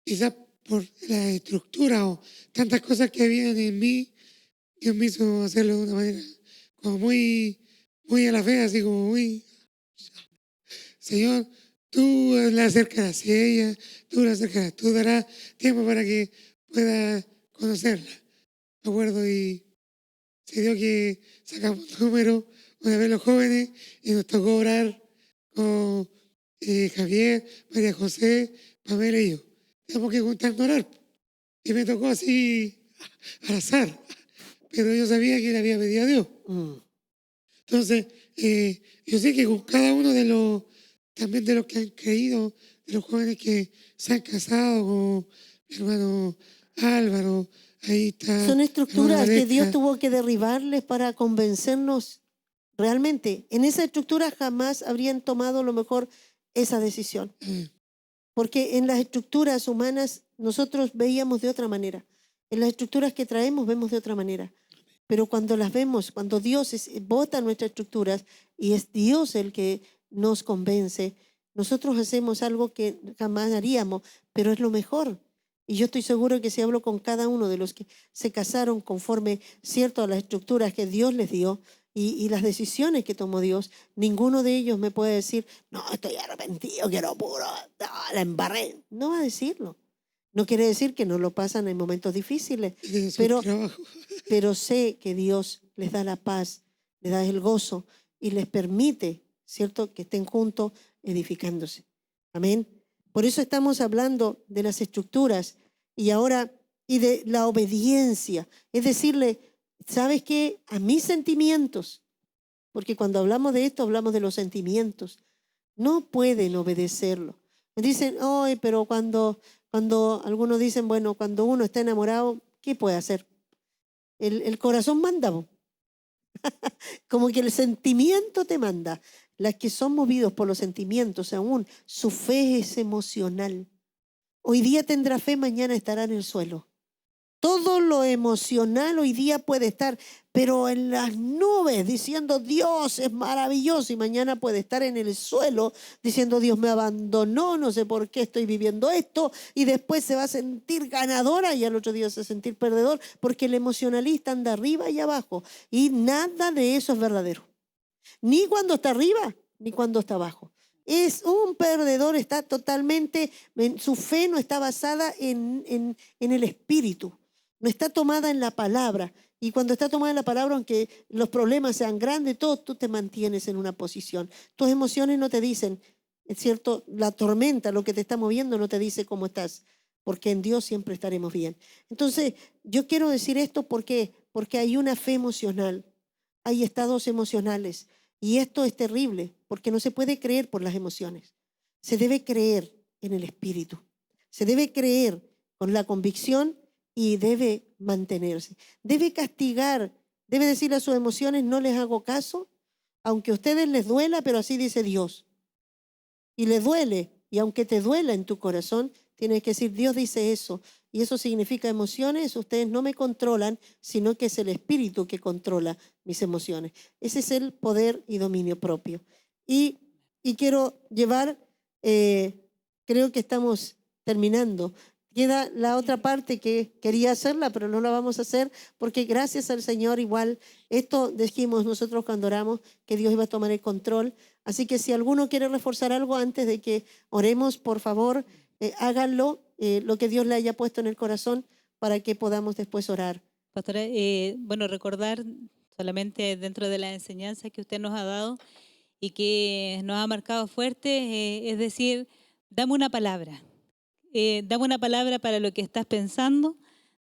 quizás por la estructura o tantas cosas que habían en mí, Dios me hizo hacerlo de una manera como muy, muy a la fe, así como muy, Señor, tú la acercarás a ella, tú la acercarás, tú darás tiempo para que pueda conocerla. Me acuerdo y se dio que sacamos un número una vez los jóvenes y nos tocó orar con Javier, María José, Pamela y yo. Teníamos que juntarnos a orar. Y me tocó así al azar. Pero yo sabía que le había pedido a Dios. Entonces, yo sé que con cada uno de los, también de los que han creído, de los jóvenes que se han casado, con mi hermano Álvaro, ahí está. Son estructuras que Dios tuvo que derribarles para convencernos realmente. En esa estructura jamás habrían tomado a lo mejor esa decisión. Porque en las estructuras humanas nosotros veíamos de otra manera. En las estructuras que traemos vemos de otra manera. Pero cuando las vemos, cuando Dios bota nuestras estructuras y es Dios el que nos convence, nosotros hacemos algo que jamás haríamos, pero es lo mejor. Y yo estoy seguro que si hablo con cada uno de los que se casaron conforme, cierto, a las estructuras que Dios les dio y las decisiones que tomó Dios, ninguno de ellos me puede decir, no, estoy arrepentido, quiero puro, no, la embarré. No va a decirlo. No quiere decir que no lo pasan en momentos difíciles, de su pero, trabajo. pero sé que Dios les da la paz, les da el gozo y les permite, ¿cierto?, que estén juntos edificándose. Amén. Por eso estamos hablando de las estructuras y ahora y de la obediencia. Es decirle, ¿sabes qué? A mis sentimientos, porque cuando hablamos de esto hablamos de los sentimientos, no pueden obedecerlo. Me dicen, ay, pero cuando algunos dicen, bueno, cuando uno está enamorado, ¿qué puede hacer? El corazón manda, ¿no? Como que el sentimiento te manda. Las que son movidos por los sentimientos, aún su fe es emocional. Hoy día tendrá fe, mañana estará en el suelo. Todo lo emocional hoy día puede estar, pero en las nubes diciendo Dios es maravilloso, y mañana puede estar en el suelo diciendo Dios me abandonó, no sé por qué estoy viviendo esto, y después se va a sentir ganadora y al otro día se va a sentir perdedor, porque el emocionalista anda arriba y abajo y nada de eso es verdadero. Ni cuando está arriba, ni cuando está abajo. Es un perdedor, está totalmente, su fe no está basada en el espíritu, no está tomada en la palabra. Y cuando está tomada en la palabra, aunque los problemas sean grandes, todo, tú te mantienes en una posición. Tus emociones no te dicen, es cierto, la tormenta, lo que te está moviendo, no te dice cómo estás, porque en Dios siempre estaremos bien. Entonces, yo quiero decir esto porque hay una fe emocional, hay estados emocionales. Y esto es terrible, porque no se puede creer por las emociones. Se debe creer en el espíritu. Se debe creer con la convicción y debe mantenerse. Debe castigar, debe decirle a sus emociones, no les hago caso, aunque a ustedes les duela, pero así dice Dios. Y les duele, y aunque te duela en tu corazón, tienes que decir, Dios dice eso. Y eso significa emociones, ustedes no me controlan, sino que es el espíritu que controla mis emociones. Ese es el poder y dominio propio. Y quiero llevar, creo que estamos terminando. Queda la otra parte que quería hacerla, pero no la vamos a hacer porque gracias al Señor igual, esto dijimos nosotros cuando oramos, que Dios iba a tomar el control. Así que si alguno quiere reforzar algo antes de que oremos, por favor, háganlo, lo que Dios le haya puesto en el corazón para que podamos después orar. Pastora, bueno, recordar solamente dentro de la enseñanza que usted nos ha dado y que nos ha marcado fuerte, es decir, dame una palabra. Dame una palabra para lo que estás pensando,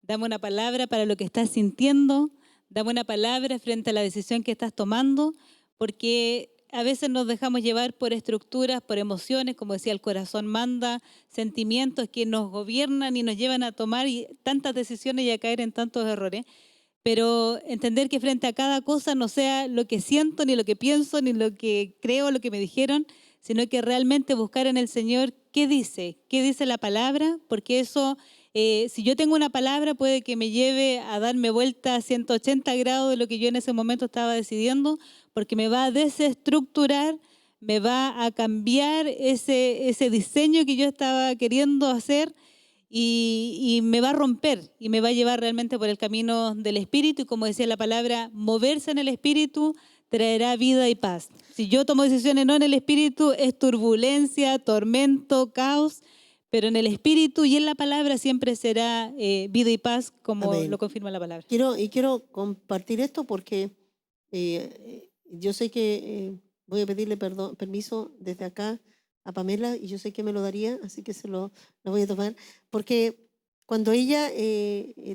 dame una palabra para lo que estás sintiendo, dame una palabra frente a la decisión que estás tomando, porque a veces nos dejamos llevar por estructuras, por emociones, como decía, el corazón manda, sentimientos que nos gobiernan y nos llevan a tomar tantas decisiones y a caer en tantos errores. Pero entender que frente a cada cosa no sea lo que siento, ni lo que pienso, ni lo que creo, lo que me dijeron, sino que realmente buscar en el Señor qué dice la palabra, porque eso, si yo tengo una palabra, puede que me lleve a darme vuelta a 180 grados de lo que yo en ese momento estaba decidiendo, porque me va a desestructurar, me va a cambiar ese diseño que yo estaba queriendo hacer y me va a romper y me va a llevar realmente por el camino del Espíritu. Y como decía la palabra, moverse en el Espíritu traerá vida y paz. Si yo tomo decisiones no en el Espíritu, es turbulencia, tormento, caos, pero en el Espíritu y en la palabra siempre será vida y paz, como Amén. lo confirma la palabra. Quiero compartir esto porque yo sé que voy a pedirle permiso desde acá a Pamela y yo sé que me lo daría, así que lo voy a tomar, porque cuando ella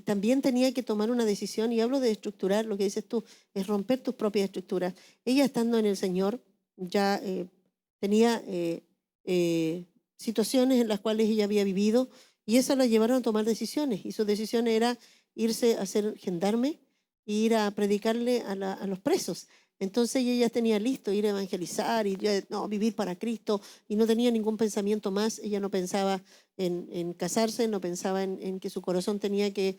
también tenía que tomar una decisión, y hablo de estructurar, lo que dices tú, es romper tus propias estructuras. Ella estando en el Señor ya tenía situaciones en las cuales ella había vivido y eso la llevaron a tomar decisiones, y su decisión era irse a ser gendarme e ir a predicarle a los presos. Entonces ella tenía listo ir a evangelizar y vivir para Cristo, y no tenía ningún pensamiento más. Ella no pensaba en casarse, no pensaba en que su corazón tenía que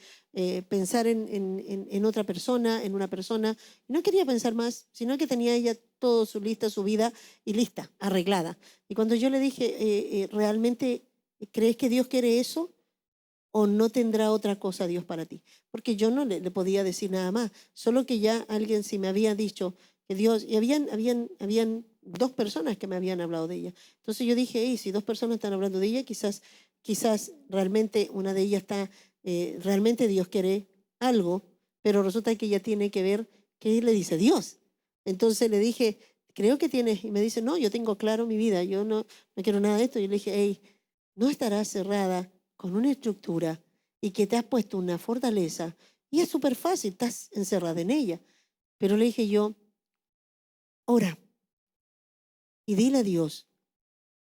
pensar en otra persona, en una persona. No quería pensar más, sino que tenía ella todo su lista, su vida y lista, arreglada. Y cuando yo le dije, ¿realmente crees que Dios quiere eso? ¿O no tendrá otra cosa Dios para ti? Porque yo no le podía decir nada más, solo que ya alguien sí me había dicho que Dios, y habían dos personas que me habían hablado de ella. Entonces yo dije, si dos personas están hablando de ella, quizás quizás realmente una de ellas está, realmente Dios quiere algo, pero resulta que ella tiene que ver qué le dice Dios. Entonces le dije, creo que tienes, y me dice, no, yo tengo claro mi vida, yo no quiero nada de esto. Y le dije, hey, no estarás cerrada con una estructura y que te has puesto una fortaleza y es súper fácil, estás encerrada en ella. Pero le dije yo, ora y dile a Dios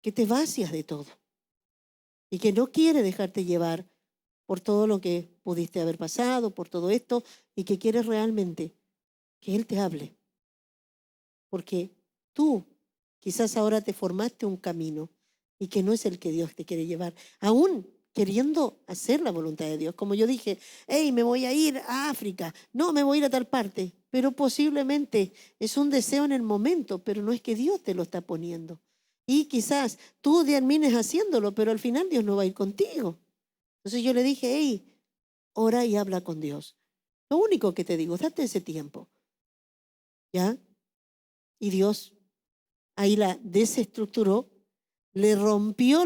que te vacías de todo y que no quiere dejarte llevar por todo lo que pudiste haber pasado, por todo esto, y que quieres realmente que Él te hable. Porque tú quizás ahora te formaste un camino y que no es el que Dios te quiere llevar, aún queriendo hacer la voluntad de Dios. Como yo dije, hey, me voy a ir a África, no, me voy a ir a tal parte, pero posiblemente es un deseo en el momento, pero no es que Dios te lo está poniendo. Y quizás tú termines haciéndolo, pero al final Dios no va a ir contigo. Entonces yo le dije, hey, ora y habla con Dios. Lo único que te digo, date ese tiempo, ¿ya? Y Dios ahí la desestructuró, le rompió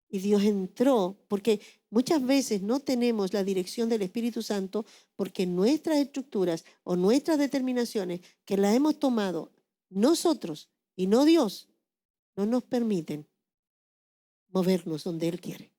y Dios entró, porque muchas veces no tenemos la dirección del Espíritu Santo porque nuestras estructuras o nuestras determinaciones que las hemos tomado nosotros y no Dios, no nos permiten movernos donde Él quiere.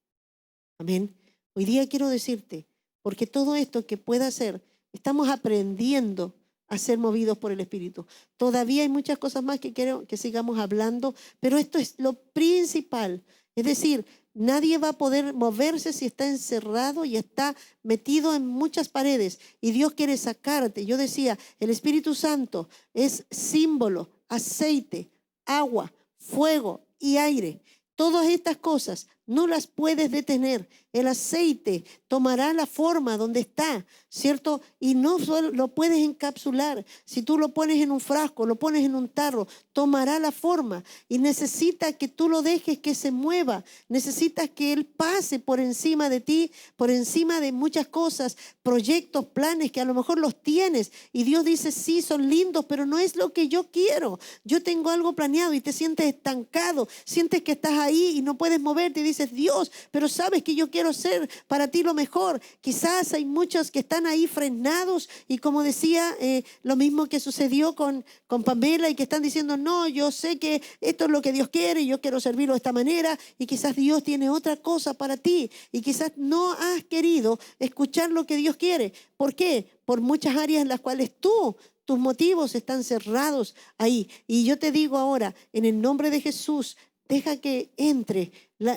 Amén. Hoy día quiero decirte, porque todo esto que pueda hacer, estamos aprendiendo a ser movidos por el Espíritu. Todavía hay muchas cosas más que quiero que sigamos hablando, pero esto es lo principal. Es decir, nadie va a poder moverse si está encerrado y está metido en muchas paredes. Y Dios quiere sacarte. Yo decía, el Espíritu Santo es símbolo, aceite, agua, fuego y aire. Todas estas cosas no las puedes detener. El aceite tomará la forma donde está, ¿cierto? Y no solo lo puedes encapsular. Si tú lo pones en un frasco, lo pones en un tarro, tomará la forma. Y necesita que tú lo dejes que se mueva. Necesitas que Él pase por encima de ti, por encima de muchas cosas, proyectos, planes que a lo mejor los tienes. Y Dios dice, sí, son lindos, pero no es lo que yo quiero. Yo tengo algo planeado y te sientes estancado. Sientes que estás ahí y no puedes moverte y dices, Dios, pero sabes que yo quiero ser para ti lo mejor. Quizás hay muchos que están ahí frenados y como decía, lo mismo que sucedió con Pamela y que están diciendo, no, yo sé que esto es lo que Dios quiere y yo quiero servirlo de esta manera y quizás Dios tiene otra cosa para ti y quizás no has querido escuchar lo que Dios quiere. ¿Por qué? Por muchas áreas en las cuales tus motivos están cerrados ahí. Y yo te digo ahora, en el nombre de Jesús, deja que entre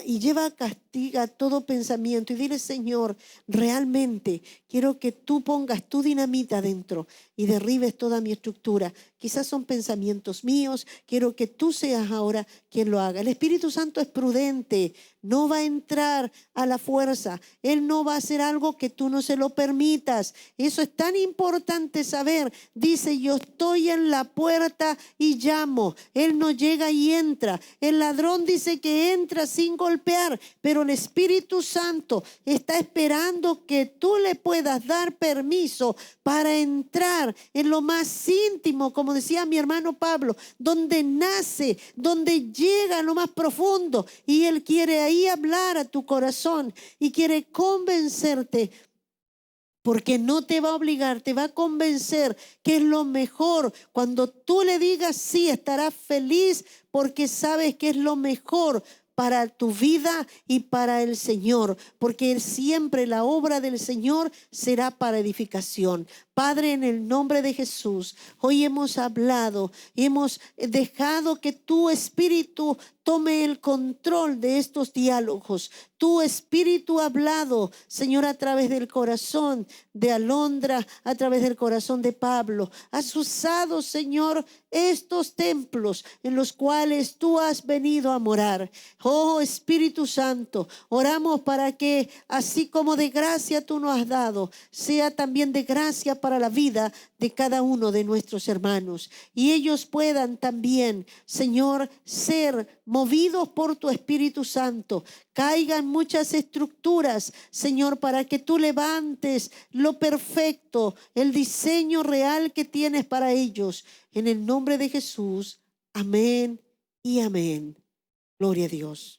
y castiga todo pensamiento y dile, Señor, realmente quiero que tú pongas tu dinamita dentro y derribes toda mi estructura. Quizás son pensamientos míos, quiero que tú seas ahora quien lo haga. El Espíritu Santo es prudente, no va a entrar a la fuerza. Él no va a hacer algo que tú no se lo permitas. Eso es tan importante saber. Dice, yo estoy en la puerta y llamo. Él no llega y entra. El ladrón dice que entra sin golpear, pero el Espíritu Santo está esperando que tú le puedas dar permiso para entrar en lo más íntimo, como decía mi hermano Pablo, donde nace, donde llega a lo más profundo, y Él quiere ahí hablar a tu corazón y quiere convencerte. Porque no te va a obligar, te va a convencer que es lo mejor. Cuando tú le digas sí, estarás feliz porque sabes que es lo mejor para tu vida y para el Señor, porque siempre la obra del Señor será para edificación. Padre, en el nombre de Jesús, hoy hemos hablado y hemos dejado que tu Espíritu tome el control de estos diálogos. Tu Espíritu ha hablado, Señor, a través del corazón de Alondra, a través del corazón de Pablo. Has usado, Señor, estos templos en los cuales tú has venido a morar. Oh Espíritu Santo, oramos para que así como de gracia tú nos has dado, sea también de gracia para la vida de cada uno de nuestros hermanos. Y ellos puedan también, Señor, ser movidos por tu Espíritu Santo. Caigan muchas estructuras, Señor, para que tú levantes lo perfecto, el diseño real que tienes para ellos. En el nombre de Jesús, amén y amén. Gloria a Dios.